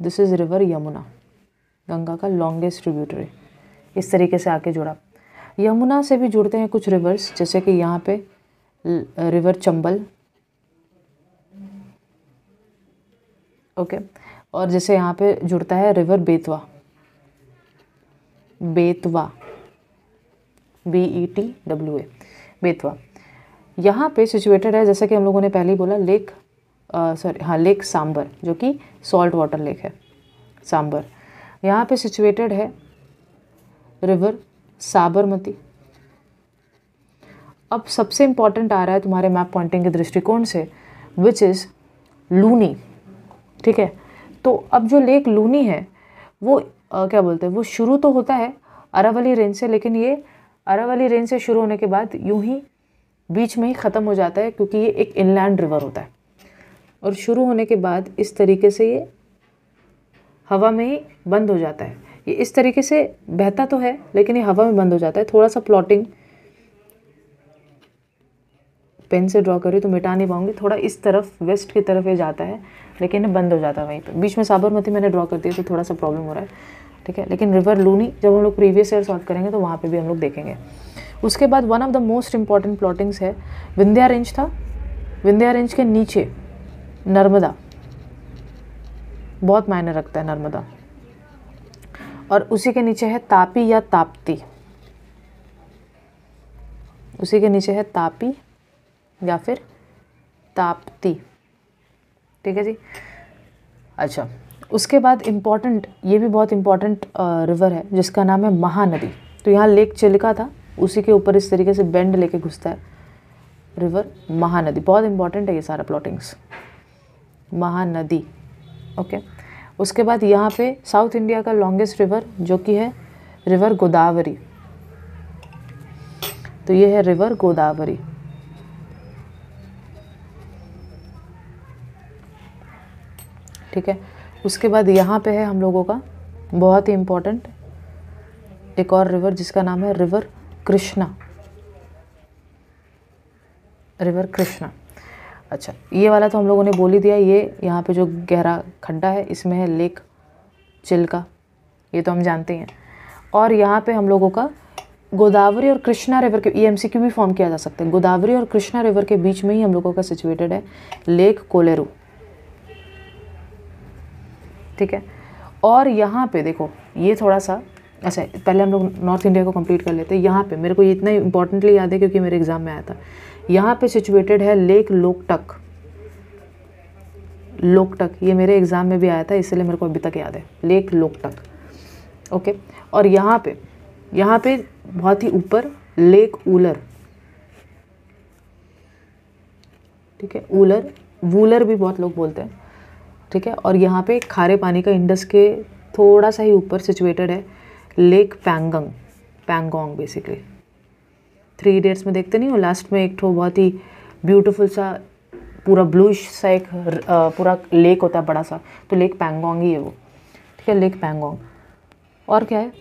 this is river Yamuna, Ganga का लॉन्गेस्ट ट्रिब्यूटरी, इस तरीके से आके जुड़ा। यमुना से भी जुड़ते हैं कुछ रिवर्स, जैसे कि यहाँ पे रिवर चंबल, ओके। और जैसे यहाँ पे जुड़ता है रिवर बेतवा, बेतवा, BETWA, बेतवा। यहाँ पे सिचुएटेड है, जैसे कि हम लोगों ने पहले ही बोला, लेक सांबर, जो कि सॉल्ट वाटर लेक है, सांबर। यहाँ पे सिचुएटेड है रिवर साबरमती। अब सबसे इम्पॉर्टेंट आ रहा है तुम्हारे मैप पॉइंटिंग के दृष्टिकोण से, विच इज़ लूनी। ठीक है, तो अब जो लेक लूनी है वो क्या बोलते हैं, वो शुरू तो होता है अरावली रेंज से, लेकिन ये अरावली रेंज से शुरू होने के बाद यूं ही बीच में ही ख़त्म हो जाता है, क्योंकि ये एक इनलैंड रिवर होता है। और शुरू होने के बाद इस तरीके से ये हवा में ही बंद हो जाता है। ये इस तरीके से बहता तो है लेकिन ये हवा में बंद हो जाता है। थोड़ा सा प्लॉटिंग पेन से ड्रॉ करी तो मिटा नहीं पाऊंगी, थोड़ा इस तरफ वेस्ट की तरफ ये जाता है लेकिन ये बंद हो जाता है वहीं पे। बीच में साबरमती मैंने ड्रॉ कर दिया तो थोड़ा सा प्रॉब्लम हो रहा है, ठीक है। लेकिन रिवर लूनी जब हम लोग प्रीवियस ईयर सॉल्व करेंगे तो वहाँ पे भी हम लोग देखेंगे। उसके बाद one of the most important plottings है विंध्या रेंज था। विंध्या रेंज के नीचे नर्मदा बहुत मायने रखता है, नर्मदा। और उसी के नीचे है तापी या ताप्ती, उसी के नीचे है तापी या फिर ताप्ती, ठीक है जी। अच्छा, उसके बाद इम्पॉर्टेंट, ये भी बहुत इम्पॉर्टेंट रिवर है जिसका नाम है महानदी। तो यहाँ लेक चिल्का था, उसी के ऊपर इस तरीके से बेंड लेके घुसता है रिवर महानदी। बहुत इम्पॉर्टेंट है ये सारा प्लॉटिंग्स, महानदी, ओके। उसके बाद यहाँ पे साउथ इंडिया का लॉन्गेस्ट रिवर जो कि है रिवर गोदावरी, तो ये है रिवर गोदावरी। ठीक है, उसके बाद यहाँ पे है हम लोगों का बहुत ही इम्पोर्टेंट एक और रिवर जिसका नाम है रिवर कृष्णा, रिवर कृष्णा। अच्छा, ये वाला तो हम लोगों ने बोल ही दिया। ये यहाँ पे जो गहरा खड्डा है इसमें है लेक चिल्का, ये तो हम जानते हैं। और यहाँ पे हम लोगों का गोदावरी और कृष्णा रिवर के, ये एमसीक्यू भी फॉर्म किया जा सकता है। गोदावरी और कृष्णा रिवर के बीच में ही हम लोगों का सिचुएटेड है लेक कोलेरू, ठीक है। और यहाँ पे देखो ये थोड़ा सा, अच्छा पहले हम लोग नॉर्थ इंडिया को कंप्लीट कर लेते हैं। यहाँ पे मेरे को ये इतना इंपॉर्टेंटली याद है क्योंकि मेरे एग्जाम में आया था। यहाँ पे सिचुएटेड है लेक लोकटक, लोकटक ये मेरे एग्जाम में भी आया था इसलिए मेरे को अभी तक याद है, लेक लोकटक, ओके। और यहाँ पे बहुत ही ऊपर लेक ऊलर, ठीक है, ऊलर, वूलर भी बहुत लोग बोलते हैं, ठीक है। और यहाँ पे खारे पानी का इंडस के थोड़ा सा ही ऊपर सिचुएटेड है lake Pangong, Pangong basically. 3 idiots में देखते नहीं हो, लास्ट में एक ठो बहुत ही ब्यूटीफुल सा पूरा ब्लूइश सा एक पूरा लेक होता है बड़ा सा, तो लेक पैंगोंग ही है वो, ठीक है, लेक पैंगोंग। और क्या है,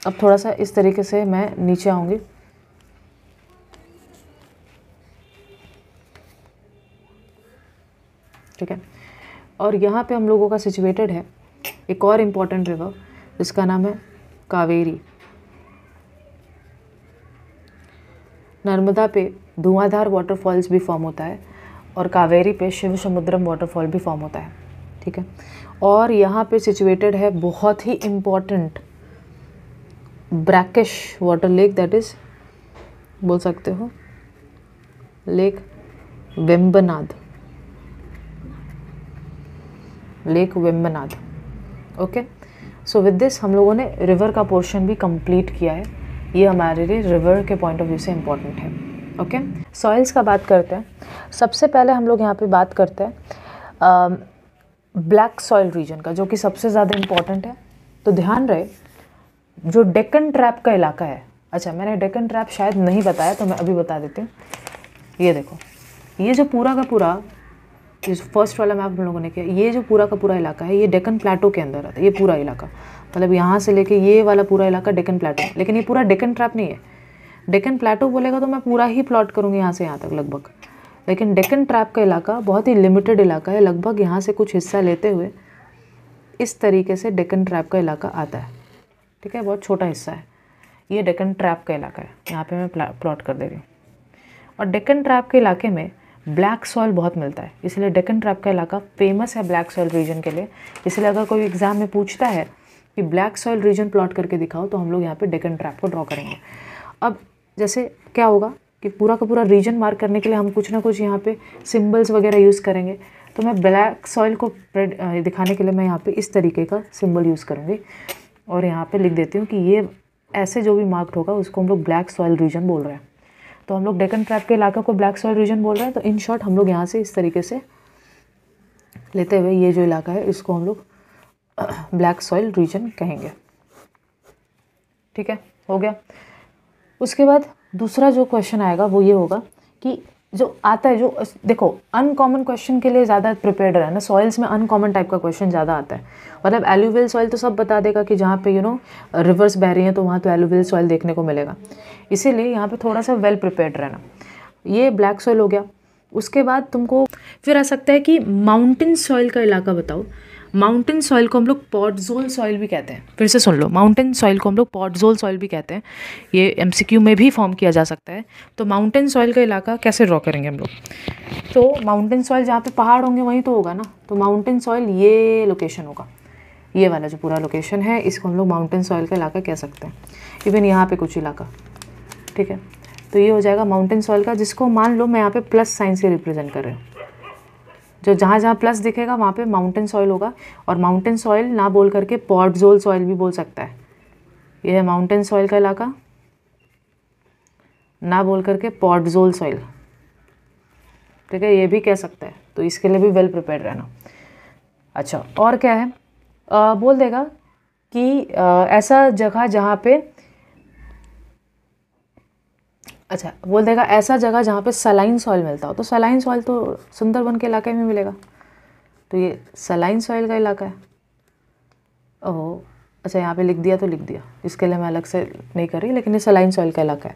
अब थोड़ा सा इस तरीके से मैं नीचे आऊँगी, ठीक है। और यहाँ पे हम लोगों का सिचुएटेड है एक और इम्पॉर्टेंट रिवर जिसका नाम है कावेरी। नर्मदा पे धुआंधार वाटरफॉल्स भी फॉर्म होता है और कावेरी पे शिव समुद्रम वाटरफॉल भी फॉर्म होता है, ठीक है। और यहाँ पे सिचुएटेड है बहुत ही important brackish water lake, that is बोल सकते हो lake Vembanad, lake Vembanad, okay. So with this हम लोगों ने रिवर का पोर्शन भी कंप्लीट किया है। ये हमारे लिए रिवर के पॉइंट ऑफ व्यू से इम्पॉर्टेंट है, ओके। सॉइल्स का बात करते हैं। सबसे पहले हम लोग यहाँ पे बात करते हैं ब्लैक सॉइल रीजन का, जो कि सबसे ज़्यादा इम्पॉर्टेंट है। तो ध्यान रहे जो डेक्कन ट्रैप का इलाका है, अच्छा मैंने डेक्कन ट्रैप शायद नहीं बताया तो मैं अभी बता देती हूँ। ये देखो, ये जो पूरा का पूरा जो फर्स्ट वाला मैप हम लोगों ने किया, ये जो पूरा का पूरा इलाका है ये डेक्कन प्लेटो के अंदर आता है। ये पूरा इलाका मतलब यहाँ से लेके ये वाला पूरा इलाका डेक्कन प्लेटो, लेकिन ये पूरा डेक्कन ट्रैप नहीं है। डेक्कन प्लेटो बोलेगा तो मैं पूरा ही प्लॉट करूँगी यहाँ से यहाँ तक लगभग, लेकिन डेक्कन ट्रैप का इलाका बहुत ही लिमिटेड इलाका है, लगभग यहाँ से कुछ हिस्सा लेते हुए इस तरीके से डेक्कन ट्रैप का इलाका आता है, ठीक है, बहुत छोटा हिस्सा है। ये डेक्कन ट्रैप का इलाका है, यहाँ पे मैं प्लॉट कर दे रही हूँ। और डेक्कन ट्रैप के इलाके में ब्लैक सॉइल बहुत मिलता है, इसलिए डेक्कन ट्रैप का इलाका फेमस है ब्लैक सॉइल रीजन के लिए। इसलिए अगर कोई एग्जाम में पूछता है कि ब्लैक सॉइल रीजन प्लॉट करके दिखाओ तो हम लोग यहाँ पे डेक्कन ट्रैप को ड्रॉ करेंगे। अब जैसे क्या होगा कि पूरा का पूरा रीजन मार्क करने के लिए हम कुछ ना कुछ यहाँ पे सिंबल्स वगैरह यूज़ करेंगे। तो मैं ब्लैक सॉइल को दिखाने के लिए मैं यहाँ पे इस तरीके का सिंबल यूज़ करूँगी और यहाँ पे लिख देती हूँ कि ये ऐसे जो भी मार्क्ड होगा उसको हम लोग ब्लैक सॉइल रीजन बोल रहे हैं। तो हम लोग डेक्कन ट्रैप के इलाके को ब्लैक सॉइल रीजन बोल रहे हैं। तो इन शॉर्ट हम लोग यहाँ से इस तरीके से लेते हुए ये जो इलाका है इसको हम लोग ब्लैक सॉइल रीजन कहेंगे। ठीक है, हो गया। उसके बाद दूसरा जो क्वेश्चन आएगा वो ये होगा कि जो आता है, जो देखो अनकॉमन क्वेश्चन के लिए ज़्यादा प्रिपेयर्ड रहना। सॉइल्स में अनकॉमन टाइप का क्वेश्चन ज़्यादा आता है। मतलब एलुवियल सॉइल तो सब बता देगा कि जहाँ पे रिवर्स बह रही हैं तो वहाँ तो एलुवियल सॉइल देखने को मिलेगा, इसीलिए यहाँ पे थोड़ा सा वेल प्रिपेयर्ड रहना। ये ब्लैक सॉइल हो गया। उसके बाद तुमको फिर आ सकता है कि माउंटेन सॉइल का इलाका बताओ। माउंटेन सॉइल को हम लोग पॉटजोल सॉइल भी कहते हैं। फिर से सुन लो, माउंटेन सॉइल को हम लोग पॉटजोल सॉइल भी कहते हैं। ये एमसीक्यू में भी फॉर्म किया जा सकता है। तो माउंटेन सॉइल का इलाका कैसे ड्रॉ करेंगे हम लोग? तो माउंटेन सॉइल जहाँ पे पहाड़ होंगे वहीं तो होगा ना। तो माउंटेन सॉइल ये लोकेशन होगा, ये वाला जो पूरा लोकेशन है इसको हम लोग माउंटेन सॉइल का इलाका कह सकते हैं। इवन यहाँ पे कुछ इलाका, ठीक है। तो ये हो जाएगा माउंटेन सॉइल का, जिसको मान लो मैं यहाँ पे प्लस साइन से रिप्रेजेंट कर रही हूँ। जो जहाँ जहाँ प्लस दिखेगा वहाँ पे माउंटेन सॉइल होगा। और माउंटेन सॉइल ना बोल करके पॉटजोल सॉइल भी बोल सकता है। ये है माउंटेन सॉइल का इलाका, ना बोल करके पॉटजोल सॉइल, ठीक है, ये भी कह सकता है। तो इसके लिए भी वेल प्रिपेयर्ड रहना। अच्छा, और क्या है? बोल देगा कि ऐसा जगह जहाँ पे, अच्छा बोल देगा ऐसा जगह जहाँ पे सलाइन सॉइल मिलता हो। तो सलाइन सॉइल तो सुंदरबन के इलाके में मिलेगा। तो ये सलाइन सॉइल का इलाका है। ओह अच्छा, यहाँ पे लिख दिया तो लिख दिया, इसके लिए मैं अलग से नहीं कर रही, लेकिन ये सलाइन सॉइल का इलाका है।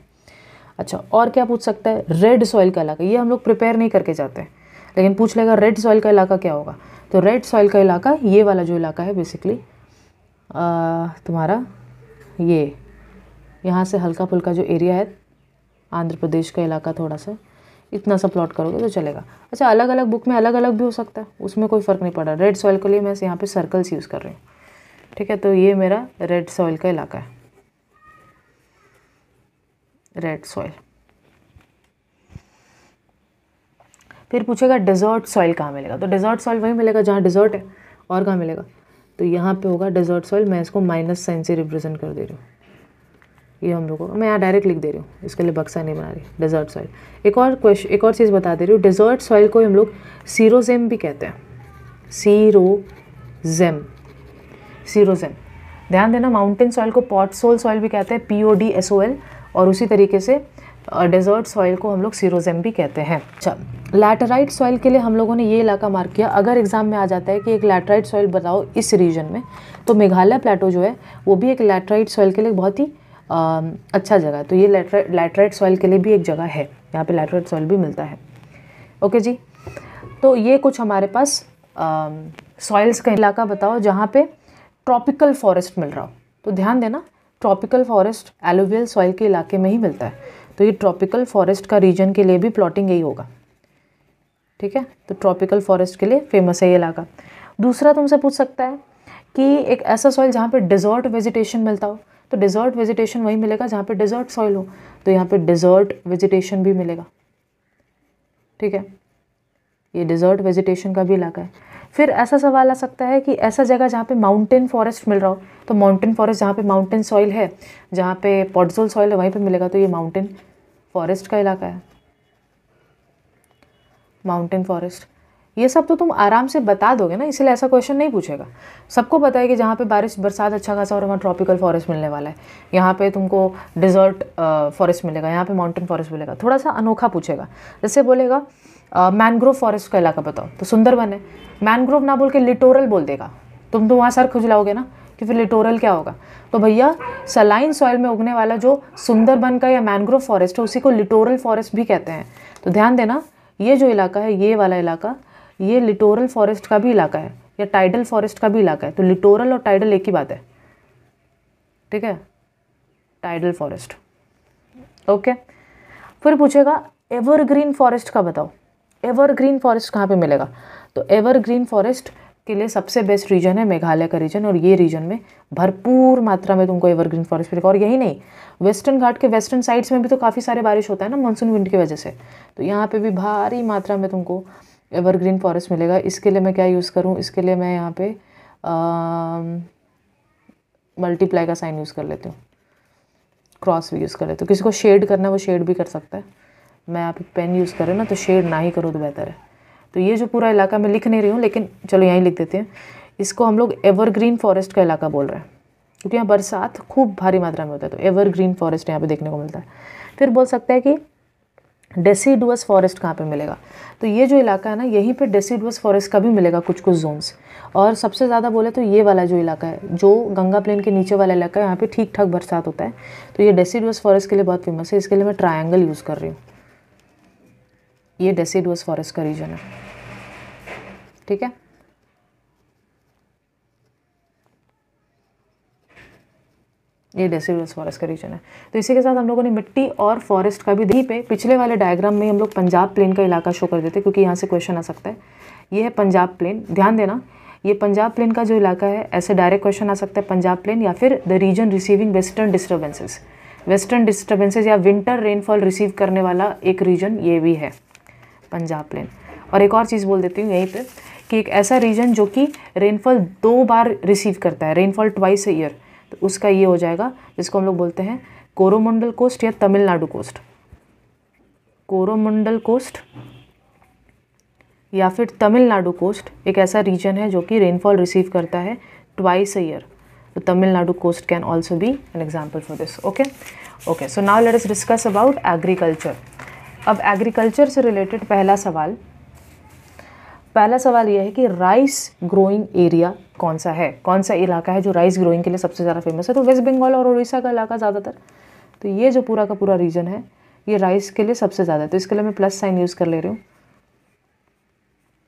अच्छा, और क्या पूछ सकता है? रेड सॉइल का इलाका। ये हम लोग प्रिपेयर नहीं करके जाते हैं, लेकिन पूछ लेगा रेड सॉइल का इलाका क्या होगा। तो रेड सॉइल का इलाका ये वाला जो इलाका है बेसिकली तुम्हारा ये यहाँ से हल्का फुल्का जो एरिया है आंध्र प्रदेश का इलाका, थोड़ा सा इतना सा प्लॉट करोगे तो चलेगा। अच्छा, अलग अलग बुक में अलग अलग भी हो सकता है, उसमें कोई फ़र्क नहीं पड़ा। रेड सॉइल के लिए मैं यहाँ पे सर्कल्स यूज़ कर रही हूँ, ठीक है। तो ये मेरा रेड सॉइल का इलाका है, रेड सॉइल। फिर पूछेगा डेजर्ट सॉइल कहाँ मिलेगा। तो डेजर्ट सॉइल वहीं मिलेगा जहाँ डेजर्ट है, और कहाँ मिलेगा? तो यहाँ पे होगा डेजर्ट सॉइल। मैं इसको माइनस साइन से रिप्रेजेंट कर दे रही हूँ। ये हम लोगों को मैं यहाँ डायरेक्ट लिख दे रही हूँ, इसके लिए बक्सा नहीं बना रही। Desert soil. एक और चीज़ बता दे रही हूँ, डेजर्ट सॉइल को हम लोग सीरोजेम भी कहते हैं। सीरोजेम, सीरोजेम। ध्यान देना, माउंटेन सॉइल को पॉटसोल सॉइल भी कहते हैं, PODSOL। और उसी तरीके से डेजर्ट सॉइल को हम लोग सीरोजेम भी कहते हैं। अच्छा, लैटेराइट सॉइल के लिए हम लोगों ने ये इलाका मार्क किया। अगर एग्जाम में आ जाता है कि एक लैटेराइट सॉइल बताओ इस रीजन में, तो मेघालय प्लेटो जो है वो भी एक लैटेराइट सॉइल के लिए बहुत ही अच्छा जगह है। तो ये लैटेराइट सॉइल के लिए भी एक जगह है, यहाँ पे लैटेराइट सॉइल भी मिलता है। ओके जी, तो ये कुछ हमारे पास सॉइल्स का इलाका बताओ जहाँ पे ट्रॉपिकल फॉरेस्ट मिल रहा हो। तो ध्यान देना, ट्रॉपिकल फॉरेस्ट एलुवियल सॉइल के इलाके में ही मिलता है। तो ये ट्रॉपिकल फॉरेस्ट का रीजन के लिए भी प्लॉटिंग यही होगा, ठीक है। तो ट्रॉपिकल फॉरेस्ट के लिए फेमस है ये इलाका। दूसरा तुमसे पूछ सकता है कि एक ऐसा सॉइल जहाँ पे डेजर्ट वेजिटेशन मिलता हो। तो डेजर्ट वेजिटेशन वही मिलेगा जहाँ पे डेजर्ट सॉइल हो। तो यहाँ पे डेजर्ट वेजिटेशन भी मिलेगा, ठीक है। ये डेजर्ट वेजिटेशन का भी इलाका है। फिर ऐसा सवाल आ सकता है कि ऐसा जगह जहाँ पे माउंटेन फॉरेस्ट मिल रहा हो। तो माउंटेन फॉरेस्ट जहाँ पे माउंटेन सॉइल है, जहाँ पे पॉटसोल सॉइल है, वहीं पे मिलेगा। तो ये माउंटेन फॉरेस्ट का इलाका है, माउंटेन फॉरेस्ट। ये सब तो तुम आराम से बता दोगे ना, इसलिए ऐसा क्वेश्चन नहीं पूछेगा। सबको पता है कि जहाँ पे बारिश बरसात अच्छा खासा और वहाँ ट्रॉपिकल फॉरेस्ट मिलने वाला है, यहाँ पे तुमको डिजर्ट फॉरेस्ट मिलेगा, यहाँ पे माउंटेन फॉरेस्ट मिलेगा। थोड़ा सा अनोखा पूछेगा, जैसे बोलेगा मैनग्रोव फॉरेस्ट का इलाका बताओ। तो सुंदरबन है, मैनग्रोव ना बोल के लिटोरल बोल देगा, तुम तो वहाँ सर खुजलाओगे ना कि फिर लिटोरल क्या होगा। तो भैया सलाइन सॉइल में उगने वाला जो सुंदरबन का या मैनग्रोव फॉरेस्ट है उसी को लिटोरल फॉरेस्ट भी कहते हैं। तो ध्यान देना, ये जो इलाका है, ये वाला इलाका, ये लिटोरल फॉरेस्ट का भी इलाका है या टाइडल फॉरेस्ट का भी इलाका है। तो लिटोरल और टाइडल एक ही बात है, ठीक है, टाइडल फॉरेस्ट। ओके, फिर पूछेगा एवरग्रीन फॉरेस्ट का बताओ। एवरग्रीन फॉरेस्ट कहाँ पे मिलेगा? तो एवरग्रीन फॉरेस्ट के लिए सबसे बेस्ट रीजन है मेघालय का रीजन, और ये रीजन में भरपूर मात्रा में तुमको एवरग्रीन फॉरेस्ट मिलेगा। और यही नहीं, वेस्टर्न घाट के वेस्टर्न साइड्स में भी तो काफ़ी सारे बारिश होता है ना मानसून विंड की वजह से। तो यहाँ पे भी भारी मात्रा में तुमको एवरग्रीन फॉरेस्ट मिलेगा। इसके लिए मैं क्या यूज़ करूँ, इसके लिए मैं यहाँ पे मल्टीप्लाई का साइन यूज़ कर लेती हूँ, क्रॉस भी यूज़ कर लेती हूँ। किसी को शेड करना है वो शेड भी कर सकता है। मैं यहाँ पे पेन यूज़ कर रही हूँ ना, तो शेड ना ही करो तो बेहतर है। तो ये जो पूरा इलाका मैं लिख नहीं रही हूँ, लेकिन चलो यहीं लिख देते हैं। इसको हम लोग एवरग्रीन फॉरेस्ट का इलाका बोल रहे हैं, क्योंकि यहाँ बरसात खूब भारी मात्रा में होता है, तो एवरग्रीन फॉरेस्ट यहाँ पे देखने को मिलता है। फिर बोल सकते हैं कि डेसिडुअस फॉरेस्ट कहाँ पे मिलेगा, तो ये जो इलाका है ना, यहीं पे डेसिडुअस फॉरेस्ट का भी मिलेगा कुछ कुछ जोन्स। और सबसे ज़्यादा बोले तो ये वाला जो इलाका है, जो गंगा प्लेन के नीचे वाला इलाका है, यहाँ पे ठीक ठाक बरसात होता है, तो ये डेसिडुअस फॉरेस्ट के लिए बहुत फेमस है। इसके लिए मैं ट्रायंगल यूज़ कर रही हूँ। ये डेसिडुअस फॉरेस्ट का रीजन है, ठीक है। ये डेसिडुअस फॉरेस्ट का रीजन है। तो इसी के साथ हम लोगों ने मिट्टी और फॉरेस्ट का भी यहीं पे पिछले वाले डायग्राम में हम लोग पंजाब प्लेन का इलाका शो कर देते, क्योंकि यहाँ से क्वेश्चन आ सकता है। ये है पंजाब प्लेन, ध्यान देना, ये पंजाब प्लेन का जो इलाका है, ऐसे डायरेक्ट क्वेश्चन आ सकता है पंजाब प्लेन, या फिर the region receiving western disturbances. Western disturbances या विंटर रेनफॉल रिसीव करने वाला एक रीजन ये भी है पंजाब प्लेन। और एक और चीज़ बोल देती हूँ यहीं पे कि एक ऐसा रीजन जो कि रेनफॉल 2 बार रिसीव करता है, रेनफॉल ट्वाइस अ ईयर, तो उसका ये हो जाएगा, जिसको हम लोग बोलते हैं कोरोमंडल कोस्ट या तमिलनाडु कोस्ट। कोरोमंडल कोस्ट या फिर तमिलनाडु कोस्ट एक ऐसा रीजन है जो कि रेनफॉल रिसीव करता है ट्वाइस अ ईयर, तो Tamil Nadu coast can also be an example for this. Okay, so now let us discuss about agriculture. अब एग्रीकल्चर से रिलेटेड पहला सवाल यह है कि राइस ग्रोइंग एरिया कौन सा है, कौन सा इलाका है जो राइस ग्रोइंग के लिए सबसे ज़्यादा फेमस है। तो वेस्ट बंगाल और उड़ीसा का इलाका ज़्यादातर, तो ये जो पूरा का पूरा रीजन है ये राइस के लिए सबसे ज़्यादा है, तो इसके लिए मैं प्लस साइन यूज़ कर ले रही हूँ,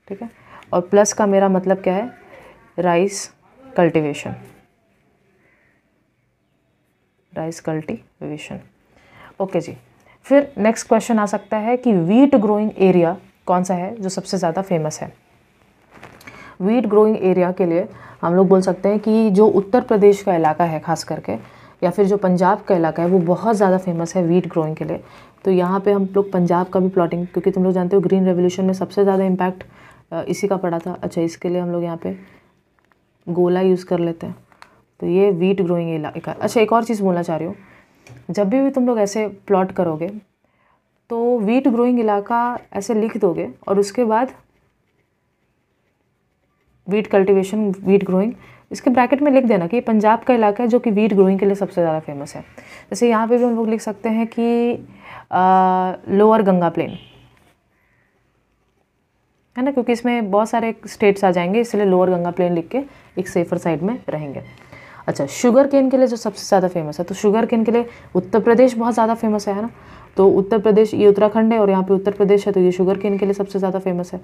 ठीक है। और प्लस का मेरा मतलब क्या है, rice cultivation, rice cultivation. Okay जी। फिर नेक्स्ट क्वेश्चन आ सकता है कि वीट ग्रोइंग एरिया कौन सा है जो सबसे ज़्यादा फेमस है। वीट ग्रोइंग एरिया के लिए हम लोग बोल सकते हैं कि जो उत्तर प्रदेश का इलाका है खास करके, या फिर जो पंजाब का इलाका है, वो बहुत ज़्यादा फेमस है वीट ग्रोइंग के लिए। तो यहाँ पे हम लोग पंजाब का भी प्लॉटिंग, क्योंकि तुम लोग जानते हो ग्रीन रेवोल्यूशन में सबसे ज़्यादा इम्पैक्ट इसी का पड़ा था। अच्छा, इसके लिए हम लोग यहाँ पे गोला यूज़ कर लेते हैं, तो ये वीट ग्रोइंग इलाका। अच्छा, एक और चीज़ बोलना चाह रही हूँ, जब भी तुम लोग ऐसे प्लॉट करोगे तो वीट ग्रोइंग इलाका ऐसे लिख दोगे और उसके बाद वीट कल्टीवेशन, वीट ग्रोइंग, इसके ब्रैकेट में लिख देना कि ये पंजाब का इलाका है जो कि वीट ग्रोइंग के लिए सबसे ज़्यादा फेमस है। जैसे यहाँ पे भी हम लोग लिख सकते हैं कि लोअर गंगा प्लेन है ना, क्योंकि इसमें बहुत सारे स्टेट्स आ जाएंगे, इसलिए लोअर गंगा प्लेन लिख के एक सेफर साइड में रहेंगे। अच्छा, शुगर केन के लिए जो सबसे ज़्यादा फेमस है, तो शुगर केन के लिए उत्तर प्रदेश बहुत ज़्यादा फेमस है ना। तो उत्तर प्रदेश, ये उत्तराखंड है और यहाँ पे उत्तर प्रदेश है, तो ये शुगर केन के लिए सबसे ज़्यादा फेमस है।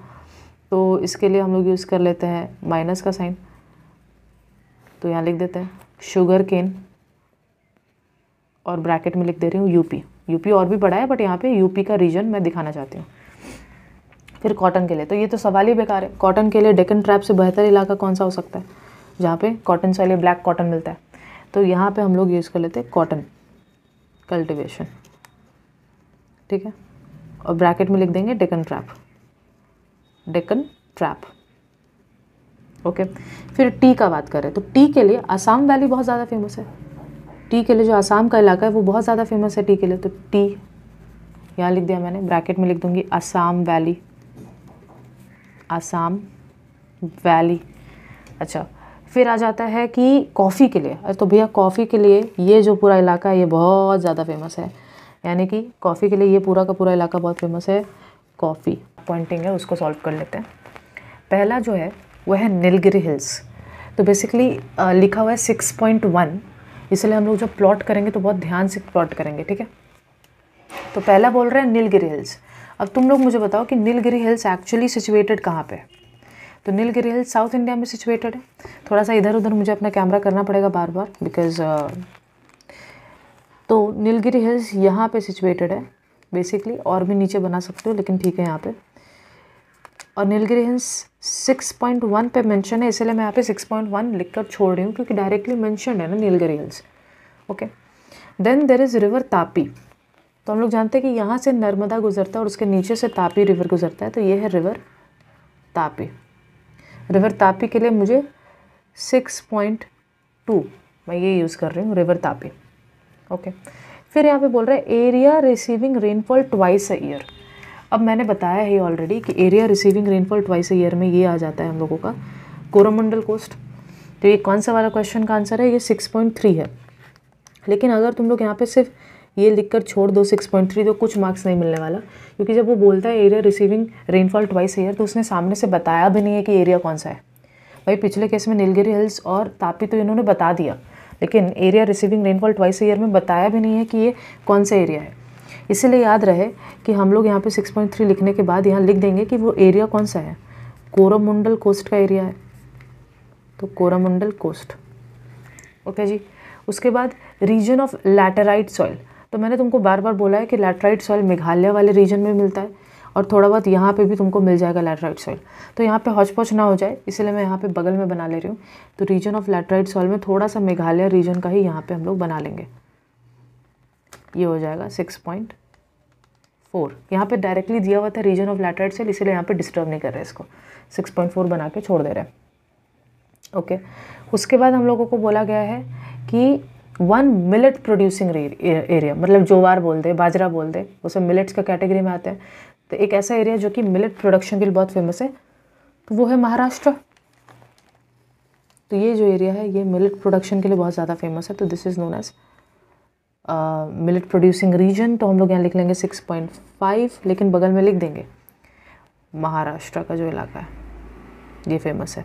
तो इसके लिए हम लोग यूज़ कर लेते हैं माइनस का साइन, तो यहाँ लिख देते हैं शुगर केन और ब्रैकेट में लिख दे रही हूँ यूपी। यूपी और भी बड़ा है, बट यहाँ पे यूपी का रीजन मैं दिखाना चाहती हूँ। फिर कॉटन के लिए, तो ये तो सवाल ही बेकार है। कॉटन के लिए डेक्कन ट्रैप से बेहतर इलाका कौन सा हो सकता है जहाँ पे कॉटन से ब्लैक कॉटन मिलता है। तो यहाँ पे हम लोग यूज़ कर लेते हैं कॉटन कल्टीवेशन, ठीक है, और ब्रैकेट में लिख देंगे Deccan trap, Deccan trap. Okay, फिर टी का बात करें तो टी के लिए असम वैली बहुत ज़्यादा फेमस है। टी के लिए जो असम का इलाका है वो बहुत ज़्यादा फेमस है टी के लिए, तो टी यहाँ लिख दिया मैंने, ब्रैकेट में लिख दूंगी असम वैली, असम वैली। अच्छा, फिर आ जाता है कि कॉफ़ी के लिए, तो भैया कॉफ़ी के लिए ये जो पूरा इलाका है ये बहुत ज़्यादा फेमस है, यानी कि कॉफ़ी के लिए ये पूरा का पूरा इलाका बहुत फेमस है। कॉफ़ी पॉइंटिंग है, उसको सॉल्व कर लेते हैं। पहला जो है वह है नीलगिरी हिल्स। तो बेसिकली लिखा हुआ है 6.1, इसलिए हम लोग जब प्लॉट करेंगे तो बहुत ध्यान से प्लॉट करेंगे, ठीक है। तो पहला बोल रहे हैं नीलगिरी हिल्स। अब तुम लोग मुझे बताओ कि नीलगिरी हिल्स एक्चुअली सिचुएटेड कहाँ पे है। तो नीलगिरी हिल्स साउथ इंडिया में सिचुएटेड है। थोड़ा सा इधर उधर मुझे अपना कैमरा करना पड़ेगा बार बार, बिकॉज तो नीलगिरी हिल्स यहाँ पे सिचुएटेड है बेसिकली, और भी नीचे बना सकते हो लेकिन ठीक है यहाँ पे। और नीलगिरी हिल्स 6.1 पे मेंशन है, इसलिए मैं यहाँ पे 6.1 लिखकर छोड़ रही हूँ, क्योंकि डायरेक्टली मेंशन है ना Nilgiri hills. Okay, then there is river Tapi. तो हम लोग जानते हैं कि यहाँ से नर्मदा गुजरता है और उसके नीचे से तापी रिवर गुजरता है, तो ये है रिवर तापी। रिवर तापी के लिए मुझे 6.2 मैं ये यूज़ कर रही हूँ, रिवर तापी। ओके, फिर यहाँ पे बोल रहा है area receiving rainfall twice a year. अब मैंने बताया है ऑलरेडी कि area receiving rainfall twice a year में ये आ जाता है हम लोगों का कोरोमंडल कोस्ट। तो ये कौन सा वाला क्वेश्चन का आंसर है, ये 6.3 है। लेकिन अगर तुम लोग यहाँ पे सिर्फ ये लिखकर छोड़ दो 6.3 तो कुछ मार्क्स नहीं मिलने वाला, क्योंकि जब वो बोलता है area receiving rainfall twice year तो उसने सामने से बताया भी नहीं है कि एरिया कौन सा है। भाई पिछले केस में नीलगिरी हिल्स और तापी तो इन्होंने बता दिया, लेकिन area receiving rainfall twice year में बताया भी नहीं है कि ये कौन सा एरिया है। इसीलिए याद रहे कि हम लोग यहाँ पे 6.3 लिखने के बाद यहाँ लिख देंगे कि वो एरिया कौन सा है, कोरोमंडल कोस्ट का एरिया है, तो कोरोमंडल कोस्ट। ओके जी। उसके बाद रीजन ऑफ लैटेराइट सॉइल, तो मैंने तुमको बार बार बोला है कि लैटेराइट सॉइल मेघालय वाले रीजन में मिलता है और थोड़ा बहुत यहाँ पे भी तुमको मिल जाएगा लैटेराइट सॉइल। तो यहाँ पे हौच-पौच ना हो जाए इसलिए मैं यहाँ पे बगल में बना ले रही हूँ। तो रीजन ऑफ लैटेराइट सॉइल में थोड़ा सा मेघालय रीजन का ही यहाँ पे हम लोग बना लेंगे। ये हो जाएगा 6.4। यहाँ पे डायरेक्टली दिया हुआ था रीजन ऑफ लैटेराइट सॉइल, इसीलिए यहाँ पे डिस्टर्ब नहीं कर रहे इसको, 6.4 बना के छोड़ दे रहे हैं। ओके, उसके बाद हम लोगों को बोला गया है कि 1 मिलेट प्रोड्यूसिंग एरिया, मतलब ज्वार बोल दे, बाजरा बोल दे, उसे मिलेट्स का कैटेगरी में आते हैं। तो एक ऐसा एरिया जो कि मिलेट प्रोडक्शन के लिए बहुत फेमस है, तो वो है महाराष्ट्र। तो ये जो एरिया है ये मिलेट प्रोडक्शन के लिए बहुत ज़्यादा फेमस है, तो this is known as millet producing region. तो हम लोग यहाँ लिख लेंगे 6.5, लेकिन बगल में लिख देंगे महाराष्ट्र का जो इलाका है ये फेमस है।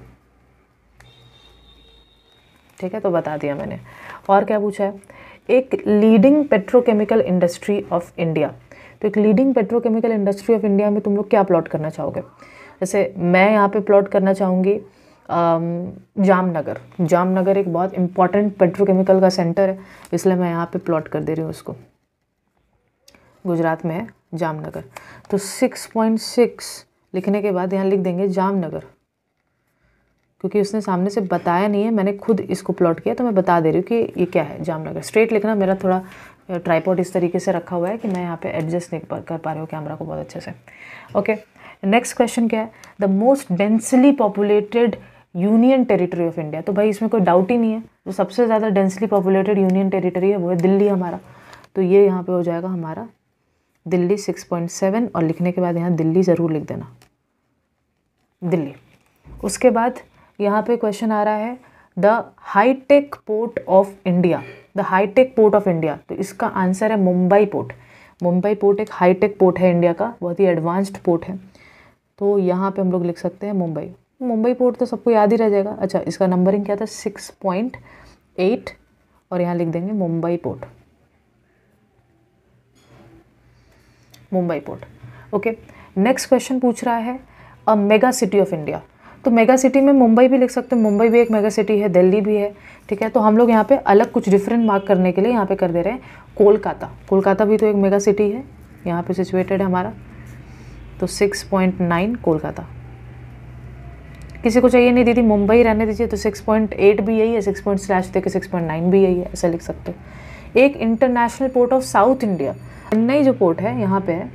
ठीक है, तो बता दिया मैंने। और क्या पूछा है, एक leading petrochemical industry of India. तो एक leading petrochemical industry of India में तुम लोग क्या प्लॉट करना चाहोगे। जैसे मैं यहाँ पे प्लॉट करना चाहूँगी जामनगर। जामनगर एक बहुत इंपॉर्टेंट पेट्रोकेमिकल का सेंटर है, इसलिए मैं यहाँ पे प्लॉट कर दे रही हूँ उसको। गुजरात में है जामनगर। तो 6.6 लिखने के बाद यहाँ लिख देंगे जामनगर, क्योंकि उसने सामने से बताया नहीं है, मैंने खुद इसको प्लॉट किया तो मैं बता दे रही हूँ कि ये क्या है, जामनगर। स्ट्रेट लिखना, मेरा थोड़ा ट्राइपॉड इस तरीके से रखा हुआ है कि मैं यहाँ पे एडजस्ट नहीं कर पा रही हूँ कैमरा को बहुत अच्छे से। ओके, नेक्स्ट क्वेश्चन क्या है, the most densely populated union territory of India. तो भाई इसमें कोई डाउट ही नहीं है, जो सबसे ज़्यादा डेंसली पॉपुलेटेड यूनियन टेरिटरी है वो है दिल्ली हमारा। तो ये यहाँ पे हो जाएगा हमारा दिल्ली 6.7, और लिखने के बाद यहाँ दिल्ली ज़रूर लिख देना, दिल्ली। उसके बाद यहाँ पे क्वेश्चन आ रहा है the hi-tech port of India. The hi-tech port of India, तो इसका आंसर है मुंबई पोर्ट। मुंबई पोर्ट एक हाईटेक पोर्ट है इंडिया का, बहुत ही एडवांस्ड पोर्ट है। तो यहाँ पे हम लोग लिख सकते हैं मुंबई। मुंबई पोर्ट तो सबको याद ही रह जाएगा। अच्छा, इसका नंबरिंग क्या था, 6.8, और यहाँ लिख देंगे Mumbai port, Mumbai port. Okay, next question पूछ रहा है अ मेगा सिटी ऑफ इंडिया। तो मेगा सिटी में मुंबई भी लिख सकते हैं, मुंबई भी एक मेगा सिटी है, दिल्ली भी है। ठीक है, तो हम लोग यहाँ पे अलग कुछ डिफरेंट मार्क करने के लिए यहाँ पे कर दे रहे हैं कोलकाता। कोलकाता भी तो एक मेगा सिटी है, यहाँ पे सिचुएटेड है हमारा। तो 6.9 कोलकाता। किसी को चाहिए नहीं दीदी मुंबई रहने दीजिए, तो 6.8 भी यही है, 6. दे के 6.9 भी यही है, ऐसा लिख सकते हो। एक international port of South India, Chennai जो पोर्ट है यहाँ पे है,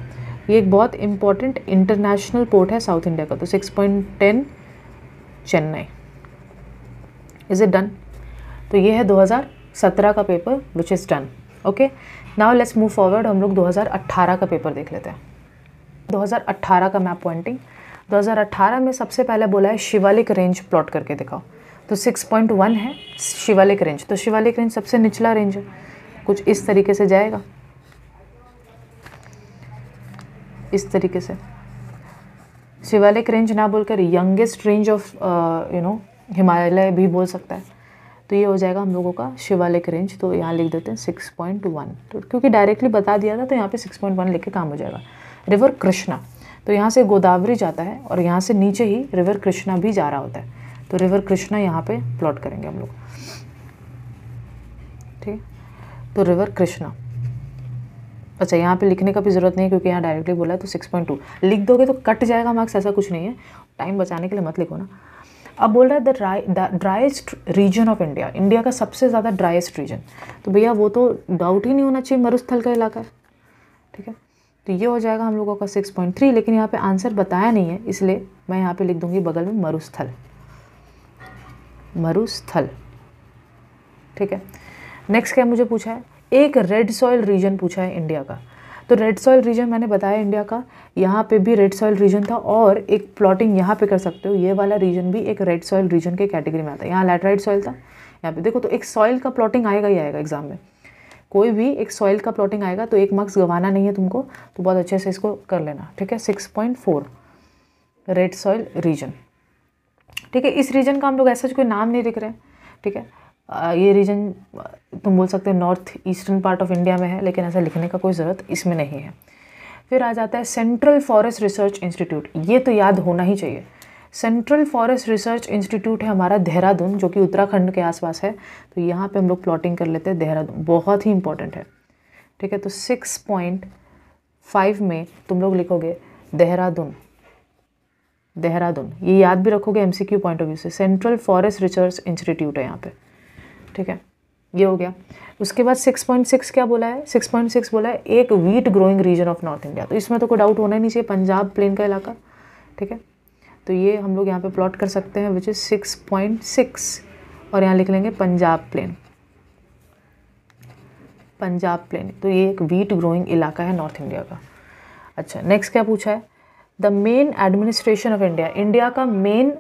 ये एक बहुत इंपॉर्टेंट इंटरनेशनल पोर्ट है साउथ इंडिया का। तो 6.10 चेन्नई। Is it done. तो ये है 2017 का paper which is done. Okay, now let's move forward. हम लोग 2018 का पेपर देख लेते हैं। 2018 का मैप पॉइंटिंग। 2018 में सबसे पहले बोला है शिवालिक रेंज प्लॉट करके दिखाओ। तो 6.1 है शिवालिक रेंज। तो शिवालिक रेंज सबसे निचला रेंज है, कुछ इस तरीके से जाएगा, इस तरीके से। शिवालिक रेंज ना बोलकर यंगेस्ट रेंज ऑफ हिमालय भी बोल सकता है। तो ये हो जाएगा हम लोगों का शिवालिक रेंज। तो यहाँ लिख देते हैं 6.1, तो क्योंकि डायरेक्टली बता दिया था तो यहाँ पे 6.1 लिख के काम हो जाएगा। रिवर कृष्णा, तो यहाँ से गोदावरी जाता है और यहाँ से नीचे ही रिवर कृष्णा भी जा रहा होता है। तो रिवर कृष्णा यहाँ पे प्लॉट करेंगे हम लोग। ठीक है, तो रिवर कृष्णा। अच्छा, यहाँ पे लिखने का भी ज़रूरत नहीं है क्योंकि यहाँ डायरेक्टली बोला है। तो 6.2 लिख दोगे तो कट जाएगा मार्क्स, ऐसा कुछ नहीं है, टाइम बचाने के लिए मत लिखो ना। अब बोल रहा है the driest region of India, India का सबसे ज़्यादा ड्राइएस्ट रीजन। तो भैया वो तो डाउट ही नहीं होना चाहिए, मरुस्थल का इलाका है। ठीक है, तो ये हो जाएगा हम लोगों का 6.3, लेकिन यहाँ पे आंसर बताया नहीं है, इसलिए मैं यहाँ पे लिख दूंगी बगल में मरुस्थल, मरुस्थल। ठीक है, नेक्स्ट क्या मुझे पूछा है, एक रेड सॉइल रीजन पूछा है इंडिया का। तो रेड सॉइल रीजन मैंने बताया इंडिया का, यहाँ पे भी रेड सॉइल रीजन था, और एक प्लॉटिंग यहाँ पे कर सकते हो, ये वाला रीजन भी एक रेड सॉइल रीजन के कैटेगरी में आता है। यहाँ लैटराइट सॉइल था, यहाँ पे देखो, तो एक सॉइल का प्लॉटिंग आएगा ही आएगा एग्जाम में, कोई भी एक सॉइल का प्लॉटिंग आएगा, तो एक मार्क्स गंवाना नहीं है तुमको, तो बहुत अच्छे से इसको कर लेना। ठीक है, 6.4 रेड सॉइल रीजन। ठीक है, इस रीजन का हम लोग ऐसा कोई नाम नहीं लिख रहे हैं। ठीक है, ये रीजन तुम बोल सकते हो north eastern part of India में है, लेकिन ऐसा लिखने का कोई ज़रूरत इसमें नहीं है। फिर आ जाता है सेंट्रल फॉरेस्ट रिसर्च इंस्टीट्यूट, ये तो याद होना ही चाहिए। सेंट्रल फॉरेस्ट रिसर्च इंस्टीट्यूट है हमारा देहरादून, जो कि उत्तराखंड के आसपास है। तो यहाँ पे हम लोग प्लॉटिंग कर लेते हैं देहरादून, बहुत ही इंपॉर्टेंट है। ठीक है, तो 6.5 में तुम लोग लिखोगे देहरादून, देहरादून, ये याद भी रखोगे एमसीक्यू पॉइंट ऑफ व्यू से, सेंट्रल फॉरेस्ट रिसर्च इंस्टीट्यूट है यहाँ पे। ठीक है, ये हो गया। उसके बाद 6.6 क्या बोला है, 6.6 बोला है एक wheat growing region of north India. तो इसमें तो कोई डाउट होना ही नहीं चाहिए, पंजाब प्लेन का इलाका। ठीक है, तो ये हम लोग यहाँ पे प्लॉट कर सकते हैं, विच इज़ 6.6, और यहाँ लिख लेंगे पंजाब प्लेन, पंजाब प्लेन। तो ये एक वीट ग्रोइंग इलाका है नॉर्थ इंडिया का। अच्छा, नेक्स्ट क्या पूछा है, the main administration of India, India का मेन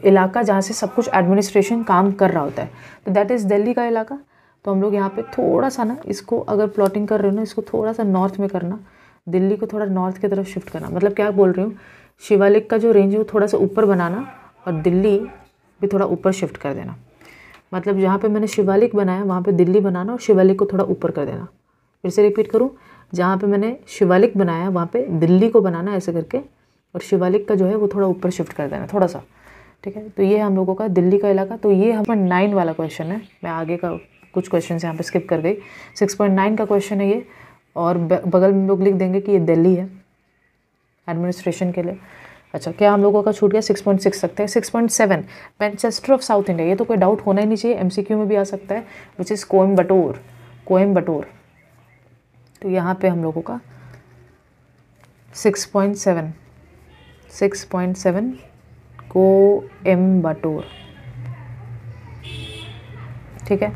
इलाका जहाँ से सब कुछ एडमिनिस्ट्रेशन काम कर रहा होता है, तो दैट इज़ दिल्ली का इलाका। तो हम लोग यहाँ पे थोड़ा सा ना, इसको अगर प्लॉटिंग कर रहे हो ना, इसको थोड़ा सा नॉर्थ में करना, दिल्ली को थोड़ा नॉर्थ की तरफ शिफ्ट करना। मतलब क्या बोल रही हूँ, शिवालिक का जो रेंज है वो थोड़ा सा ऊपर बनाना, और दिल्ली भी थोड़ा ऊपर शिफ्ट कर देना। मतलब जहाँ पे मैंने शिवालिक बनाया वहाँ पे दिल्ली बनाना, और शिवालिक को थोड़ा ऊपर कर देना। फिर से रिपीट करूँ, जहाँ पे मैंने शिवालिक बनाया वहाँ पे दिल्ली को बनाना ऐसे करके, और शिवालिक का जो है वो थोड़ा ऊपर शिफ्ट कर देना थोड़ा सा। ठीक है, तो ये हम लोगों का दिल्ली का इलाका। तो ये हमारा 9 वाला क्वेश्चन है, मैं आगे का कुछ क्वेश्चन यहाँ पे स्किप कर गई। 6.9 का क्वेश्चन है ये, और बगल में लोग लिख देंगे कि ये दिल्ली है एडमिनिस्ट्रेशन के लिए। अच्छा, क्या हम लोगों का छूट गया, 6.6 सकते हैं। 6.7 मैनचेस्टर ऑफ साउथ इंडिया, ये तो कोई डाउट होना ही नहीं चाहिए, एमसीक्यू में भी आ सकता है, विच इज़ कोयम्बटूर, कोयम्बटूर। तो यहाँ पे हम लोगों का 6.7 कोयम्बटूर। ठीक है,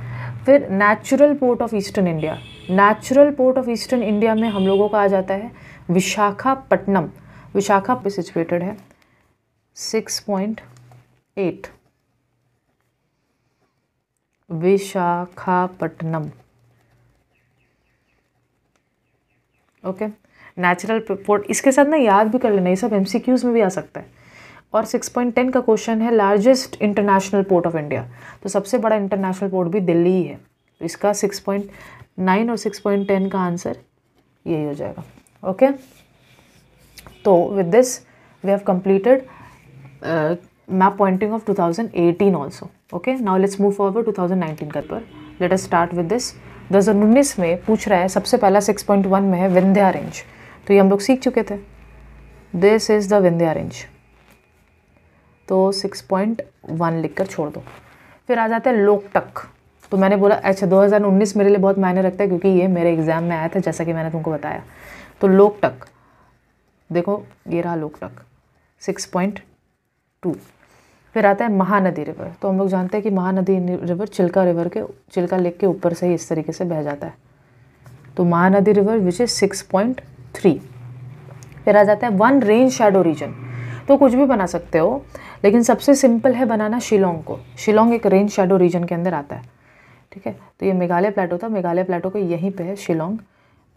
फिर natural port of eastern India, natural port of eastern India में हम लोगों का आ जाता है विशाखापट्टनम, विशाखा पे सिचुएटेड है, 6.8 विशाखापट्टनम। ओके, नेचुरल पोर्ट, इसके साथ ना याद भी कर लेना, ये सब एमसीक्यूज में भी आ सकता है। और 6.10 का क्वेश्चन है largest international port of India, तो सबसे बड़ा इंटरनेशनल पोर्ट भी दिल्ली ही है। तो इसका 6.9 और 6.10 का आंसर यही हो जाएगा। ओके, तो with this we have completed map pointing of 2018 also. Okay, now let's move forward 2019 कर पर। Let us start with this. 2019 में पूछ रहा है, सबसे पहला 6.1 में है विंध्या रेंज, तो ये हम लोग सीख चुके थे, this is the Vindhya range, तो 6.1 लिखकर छोड़ दो। फिर आ जाता है लोकटक। तो मैंने बोला अच्छा 2019 मेरे लिए बहुत मायने रखता है, क्योंकि ये मेरे एग्जाम में आया था, जैसा कि मैंने तुमको बताया। तो लोकटक देखो, ये रहा लोकटक 6.2। फिर आता है महानदी रिवर। तो हम लोग जानते हैं कि महानदी रिवर चिल्का रिवर के, चिल्का लेक के ऊपर से ही इस तरीके से बह जाता है। तो महानदी रिवर विच इज़ 6.3। फिर आ जाता है वन रेंज शैडो रीजन। तो कुछ भी बना सकते हो, लेकिन सबसे सिंपल है बनाना शिलोंग को। शिलोंग एक रेंज शैडो रीजन के अंदर आता है। ठीक है, तो ये मेघालय प्लेटो था, मेघालय प्लेटो के यहीं पे है शिलोंग।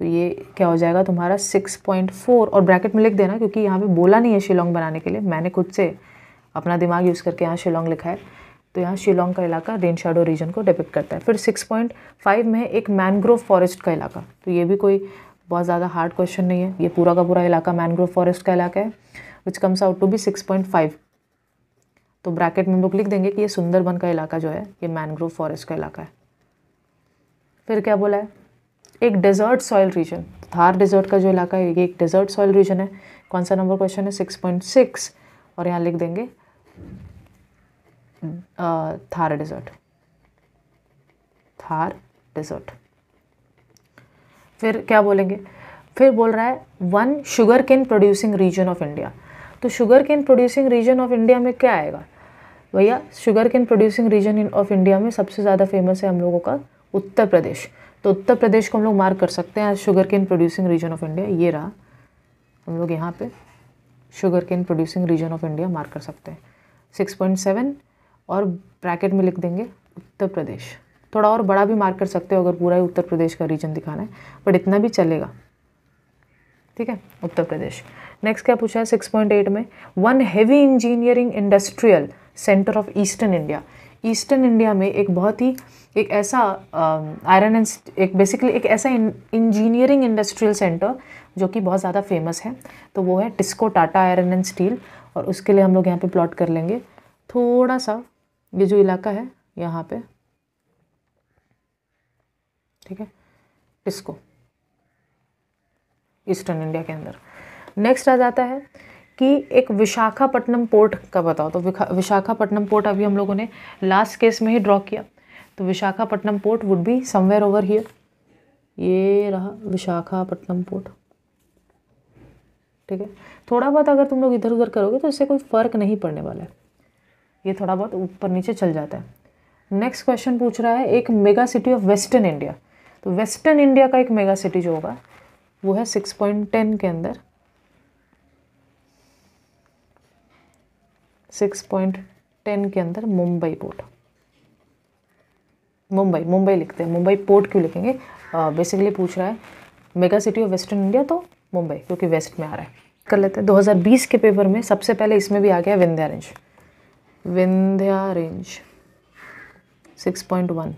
तो ये क्या हो जाएगा तुम्हारा 6.4, और ब्रैकेट में लिख देना, क्योंकि यहाँ पे बोला नहीं है शिलोंग बनाने के लिए, मैंने खुद से अपना दिमाग यूज़ करके यहाँ शिलोंग लिखा है। तो यहाँ शिलोंग का इलाका रेंज शैडो रीजन को डिपिक्ट करता है। फिर 6.5 में है एक मैनग्रोव फॉरेस्ट का इलाका। तो ये भी कोई बहुत ज़्यादा हार्ड क्वेश्चन नहीं है, ये पूरा का पूरा इलाका मैनग्रोव फॉरेस्ट का इलाका है, which comes out to be 6.5। तो ब्रैकेट में हम लोग लिख देंगे कि ये सुंदरबन का इलाका जो है ये मैनग्रोव फॉरेस्ट का इलाका है। फिर क्या बोला है, एक desert soil region, Thar desert का जो इलाका है ये एक डेजर्ट सॉइल रीजन है। कौन सा नंबर क्वेश्चन है, 6.6, और यहाँ लिख देंगे थार डेजर्ट, थार डेजर्ट। फिर क्या बोलेंगे, फिर बोल रहा है 1 sugar cane producing region of India. तो sugar cane producing region of India में क्या आएगा भैया? Sugar cane producing region of India में सबसे ज़्यादा फेमस है हम लोगों का उत्तर प्रदेश। तो उत्तर प्रदेश को हम लोग मार्क कर सकते हैं sugar cane producing region of India. ये रहा, हम लोग यहाँ पे sugar cane producing region of India mark कर सकते हैं। 6.7 और ब्रैकेट में लिख देंगे उत्तर प्रदेश। थोड़ा और बड़ा भी मार्क कर सकते हो अगर पूरा ही उत्तर प्रदेश का रीजन दिखाना है, बट इतना भी चलेगा, ठीक है, उत्तर प्रदेश। नेक्स्ट क्या पूछा है 6.8 में, 1 heavy engineering industrial centre of eastern India. Eastern India में एक बहुत ही एक ऐसा आयरन एंड एक बेसिकली एक ऐसा इंजीनियरिंग इंडस्ट्रियल सेंटर जो कि बहुत ज़्यादा फेमस है, तो वो है TISCO Tata iron and steel. और उसके लिए हम लोग यहाँ पे प्लॉट कर लेंगे थोड़ा सा, ये जो इलाका है यहाँ पे, ठीक है, टिस्को ईस्टर्न इंडिया के अंदर। नेक्स्ट आ जाता है कि एक विशाखापट्टनम पोर्ट का बताओ। तो विशाखापट्टनम पोर्ट अभी हम लोगों ने लास्ट केस में ही ड्रॉ किया, तो Visakhapatnam port would be somewhere over here. ये रहा विशाखापट्टनम पोर्ट, ठीक है। थोड़ा बहुत अगर तुम लोग इधर उधर करोगे तो इससे कोई फ़र्क नहीं पड़ने वाला है, ये थोड़ा बहुत ऊपर नीचे चल जाता है। नेक्स्ट क्वेश्चन पूछ रहा है एक mega city of western India. तो वेस्टर्न इंडिया का एक मेगा सिटी जो होगा वो है 6.10 के अंदर, 6.10 के अंदर मुंबई पोर्ट। मुंबई लिखते हैं, मुंबई पोर्ट क्यों लिखेंगे? बेसिकली पूछ रहा है mega city of western India, तो मुंबई क्योंकि वेस्ट में आ रहा है। कर लेते हैं 2020 के पेपर में सबसे पहले इसमें भी आ गया विंध्या रेंज 6.1।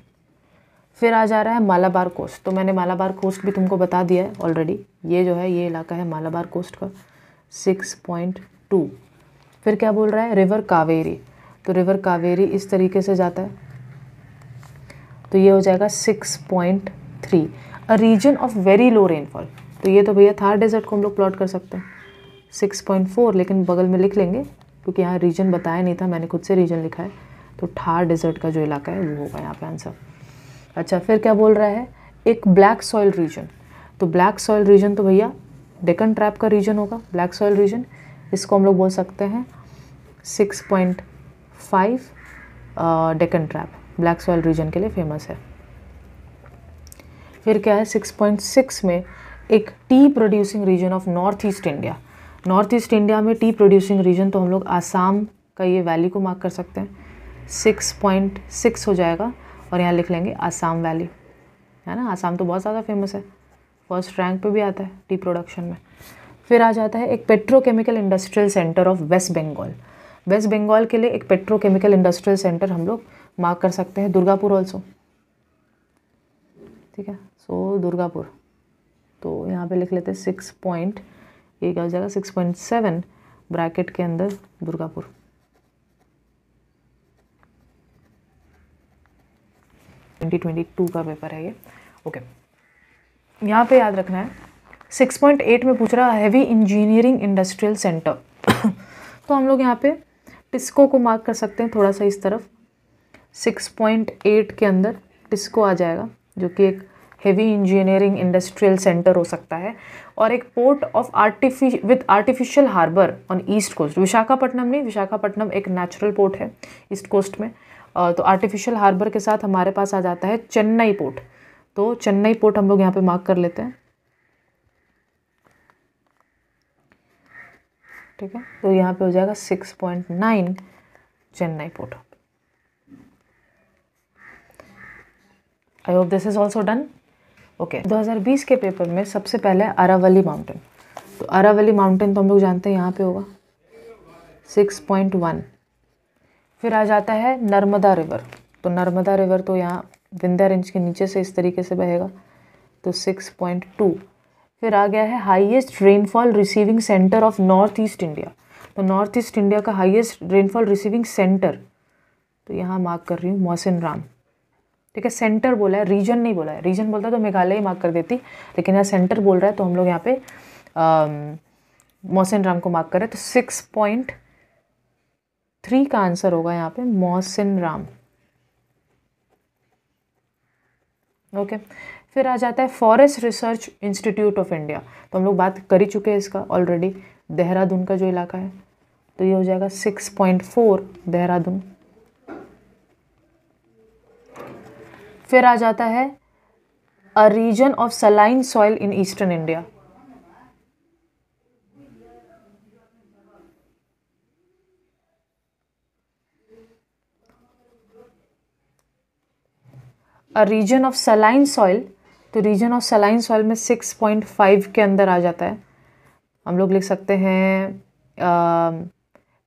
फिर आ जा रहा है मालाबार कोस्ट। तो मैंने मालाबार कोस्ट भी तुमको बता दिया है ऑलरेडी, ये जो है ये इलाका है मालाबार कोस्ट का, 6.2। फिर क्या बोल रहा है रिवर कावेरी। तो रिवर कावेरी इस तरीके से जाता है, तो ये हो जाएगा 6.3। A region of very low rainfall, तो ये तो भैया थार डेजर्ट को हम लोग प्लॉट कर सकते हैं 6.4, लेकिन बगल में लिख लेंगे क्योंकि यहाँ रीजन बताया नहीं था, मैंने खुद से रीजन लिखा है, तो थार डेजर्ट का जो इलाका है वो होगा यहाँ पे आंसर। अच्छा, फिर क्या बोल रहा है एक ब्लैक सॉइल रीजन। तो ब्लैक सॉइल रीजन तो भैया डेक्कन ट्रैप का रीजन होगा ब्लैक सॉइल रीजन, इसको हम लोग बोल सकते हैं 6.5। Deccan trap black soil region के लिए फेमस है। फिर क्या है 6.6 में एक tea producing region of north east India. North east India में टी प्रोड्यूसिंग रीजन, तो हम लोग आसाम का ये वैली को मार्क कर सकते हैं, 6.6 हो जाएगा। और यहाँ लिख लेंगे आसाम वैली, है ना, आसाम तो बहुत ज़्यादा फेमस है, फर्स्ट रैंक पे भी आता है टी प्रोडक्शन में। फिर आ जाता है एक petrochemical industrial centre of West Bengal. West Bengal के लिए एक पेट्रोकेमिकल इंडस्ट्रियल सेंटर हम लोग मार्क कर सकते हैं दुर्गापुर ऑल्सो, ठीक है, सो दुर्गापुर। तो यहाँ पे लिख लेते हैं 6 पॉइंट, ये क्या हो जाएगा 6.7 ब्रैकेट के अंदर दुर्गापुर। ट्वेंटी 2022 का पेपर है ये, ओके। यहाँ पे याद रखना है 6.8 में पूछ रहा है हैवी इंजीनियरिंग इंडस्ट्रियल सेंटर। तो हम लोग यहाँ पे टिस्को को मार्क कर सकते हैं थोड़ा सा इस तरफ, 6.8 के अंदर टिस्को आ जाएगा जो कि एक हेवी इंजीनियरिंग इंडस्ट्रियल सेंटर हो सकता है। और एक port of with artificial harbour on east coast. Visakhapatnam नहीं, विशाखापट्टनम एक नेचुरल पोर्ट है ईस्ट कोस्ट में, तो आर्टिफिशियल हार्बर के साथ हमारे पास आ जाता है चेन्नई पोर्ट। तो चेन्नई पोर्ट हम लोग यहाँ पे मार्क कर लेते हैं, ठीक है। तो यहाँ पे हो जाएगा 6.9 Chennai port. I hope this is also done, okay. 2020 के पेपर में सबसे पहले अरावली माउंटेन। तो अरावली माउंटेन तो हम लोग जानते हैं यहाँ पे होगा 6.1। फिर आ जाता है नर्मदा रिवर। तो नर्मदा रिवर तो यहाँ विंध्या रेंज के नीचे से इस तरीके से बहेगा, तो 6.2। फिर आ गया है highest rainfall receiving centre of north east India. तो नॉर्थ ईस्ट इंडिया का हाईएस्ट रेनफॉल रिसीविंग सेंटर, तो यहाँ मार्क कर रही हूँ मौसिन राम, ठीक है। सेंटर बोला है, रीजन नहीं बोला है, रीजन बोलता तो मेघालय ही मार्क कर देती, लेकिन यहाँ सेंटर बोल रहा है तो हम लोग यहाँ पे मौसिन राम को मार्क करें। तो 6.3 का आंसर होगा यहाँ पे मौसिन राम, ओके। फिर आ जाता है forest research institute of India, तो हम लोग बात कर ही चुके हैं इसका ऑलरेडी, देहरादून का जो इलाका है, तो ये हो जाएगा 6.4 देहरादून। फिर आ जाता है a region of saline soil in eastern India, a region of saline soil, तो रीजन ऑफ सलाइन सॉइल में 6.5 के अंदर आ जाता है। हम लोग लिख सकते हैं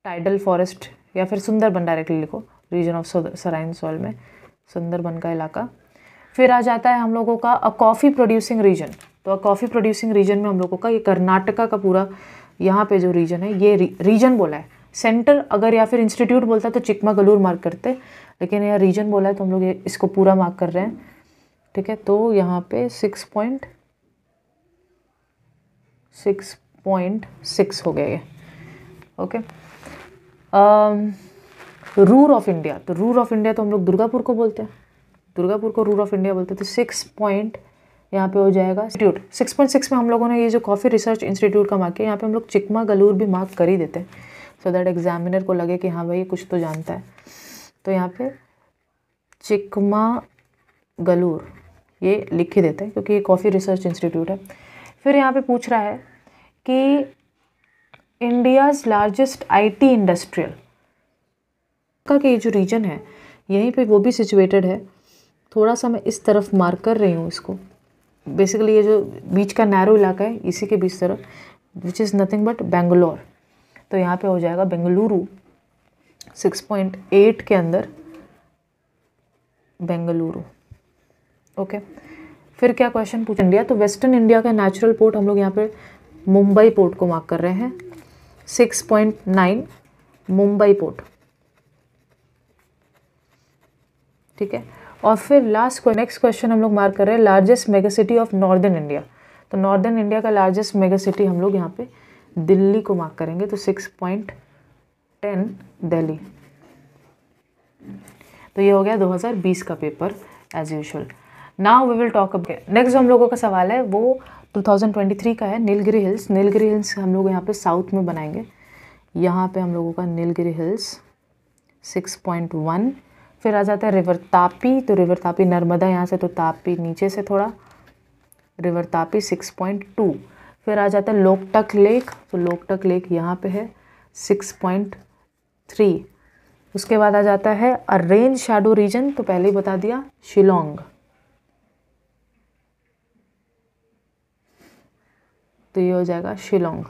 टाइडल फॉरेस्ट या फिर सुंदरबन डायरेक्टली लिखो, रीजन ऑफ सलाइन सॉइल में सुंदरबन का इलाका। फिर आ जाता है हम लोगों का अ कॉफ़ी प्रोड्यूसिंग रीजन, तो अ कॉफ़ी प्रोड्यूसिंग रीजन में हम लोगों का ये कर्नाटका का पूरा यहाँ पे जो रीजन है, ये रीजन बोला है। सेंटर अगर या फिर इंस्टीट्यूट बोलता तो चिकमागलूर मार्क करते, लेकिन यहाँ रीजन बोला है तो हम लोग इसको पूरा मार्क कर रहे हैं, ठीक है। तो यहाँ पे 6.6 हो गया ये, ओके। रूर ऑफ इंडिया, तो रूर ऑफ इंडिया तो हम लोग दुर्गापुर को बोलते हैं, दुर्गापुर को रूर ऑफ इंडिया बोलते हैं। तो 6 पॉइंट यहाँ पे हो जाएगा इंस्टीट्यूट। 6.6 में हम लोगों ने ये जो कॉफ़ी रिसर्च इंस्टीट्यूट का मार्क किया, यहाँ पे हम लोग चिकमागलूर भी मार्क कर ही देते हैं, सो दैट एग्जामिनर को लगे कि हाँ भाई कुछ तो जानता है। तो यहाँ पे चिकमागलूर ये लिख ही देते हैं क्योंकि ये कॉफ़ी रिसर्च इंस्टीट्यूट है। फिर यहाँ पे पूछ रहा है कि इंडियाज़ लार्जेस्ट IT इंडस्ट्रियल का ये जो रीजन है यहीं पे वो भी सिचुएटेड है। थोड़ा सा मैं इस तरफ मार्क कर रही हूँ इसको, बेसिकली ये जो बीच का नैरो इलाका है इसी के बीच तरफ, which is nothing but Bangalore. तो यहाँ पे हो जाएगा बेंगलुरु, 6.8 के अंदर बेंगलुरु, ओके। फिर क्या क्वेश्चन पूछ इंडिया, तो वेस्टर्न इंडिया का नेचुरल पोर्ट हम लोग यहाँ पे मुंबई पोर्ट को मार्क कर रहे हैं, 6.9 मुंबई पोर्ट, ठीक है। और फिर नेक्स्ट क्वेश्चन हम लोग मार्क कर रहे हैं largest mega city of northern India, तो नॉर्दर्न इंडिया का लार्जेस्ट मेगा सिटी हम लोग यहाँ पे दिल्ली को मार्क करेंगे, तो 6.10 दिल्ली। तो ये हो गया 2020 का paper as usual. Now we will talk about next. हम लोगों का सवाल है वो 2023 का है, नीलगिरी हिल्स। नीलगिरी हिल्स हम लोग यहाँ पे साउथ में बनाएंगे, यहाँ पे हम लोगों का नीलगिरी हिल्स 6.1। फिर आ जाता है रिवर तापी, तो रिवर तापी नर्मदा यहाँ से, तो तापी नीचे से थोड़ा, रिवर तापी 6.2। फिर आ जाता है लोकटक लेक, तो लोकटक लेक यहाँ पे है 6.3। उसके बाद आ जाता है अ रेन शैडो रीजन, तो पहले ही बता दिया शिलोंग, तो ये हो जाएगा शिलोंग।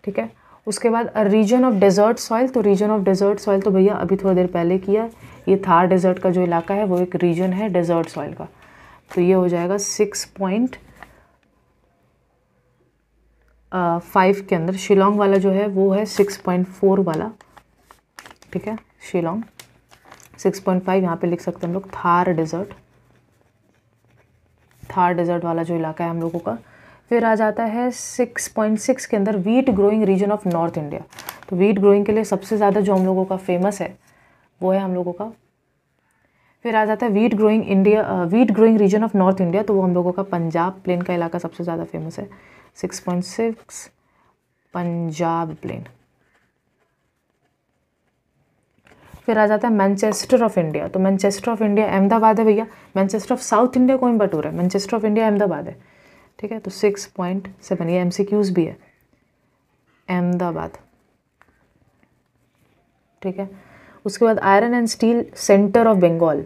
ठीक है। उसके बाद रीजन ऑफ डेजर्ट सॉइल, तो रीजन ऑफ डेजर्ट सॉइल तो भैया अभी थोड़ी देर पहले किया, ये थार डेजर्ट का जो इलाका है वो एक रीजन है डेजर्ट सॉइल का, तो ये हो जाएगा 6.5 के अंदर। शिलोंग वाला जो है वो है 6.4 वाला, ठीक है। शिलोंग 6.5 यहाँ पे लिख सकते हैं हम लोग, थार डेजर्ट वाला जो इलाका है हम लोगों का। फिर आ जाता है 6.6 के अंदर wheat growing region of north India, तो वीट ग्रोइंग के लिए सबसे ज़्यादा जो हम लोगों का फेमस है वो है हम लोगों का। फिर आ जाता है wheat growing region of north India, तो वो हम लोगों का पंजाब प्लेन का इलाका सबसे ज़्यादा फेमस है, 6.6 पंजाब प्लेन। फिर आ जाता है मैनचेस्टर ऑफ इंडिया, तो मैनचेस्टर ऑफ इंडिया अहमदाबाद है भैया। Manchester of South India Coimbatore है, मैनचेस्टर ऑफ इंडिया अहमदाबाद है, ठीक है। तो 6.7, ये MCQs भी है, अहमदाबाद, ठीक है। उसके बाद iron and steel centre of Bengal,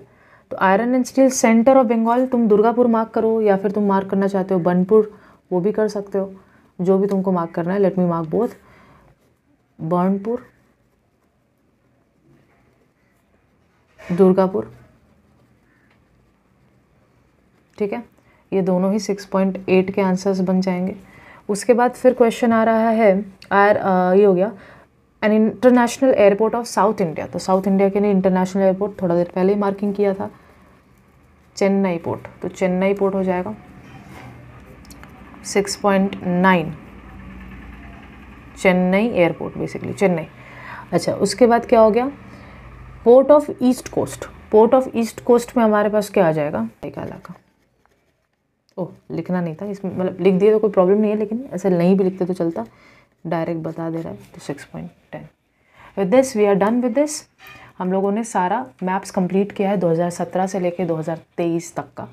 तो iron and steel centre of Bengal तुम दुर्गापुर मार्क करो या फिर तुम मार्क करना चाहते हो बनपुर, वो भी कर सकते हो, जो भी तुमको मार्क करना है। Let me mark both, Burnpur, Durgapur, ठीक है। ये दोनों ही 6.8 के आंसर्स बन जाएंगे। उसके बाद फिर क्वेश्चन आ रहा है ये हो गया an international airport of South India, तो साउथ इंडिया के लिए इंटरनेशनल एयरपोर्ट थोड़ा देर पहले ही मार्किंग किया था, चेन्नई पोर्ट, तो चेन्नई पोर्ट हो जाएगा 6.9 चेन्नई एयरपोर्ट, बेसिकली चेन्नई। अच्छा, उसके बाद क्या हो गया, port of east coast. Port of east coast में हमारे पास क्या आ जाएगा, एक इलाका। ओह, लिखना नहीं था इसमें, मतलब लिख दिए तो कोई प्रॉब्लम नहीं है, लेकिन ऐसे नहीं भी लिखते तो चलता, डायरेक्ट बता दे रहा है तो 6.10। With this we are done with this. हम लोगों ने सारा मैप्स कंप्लीट किया है 2017 से लेके 2023 तक का।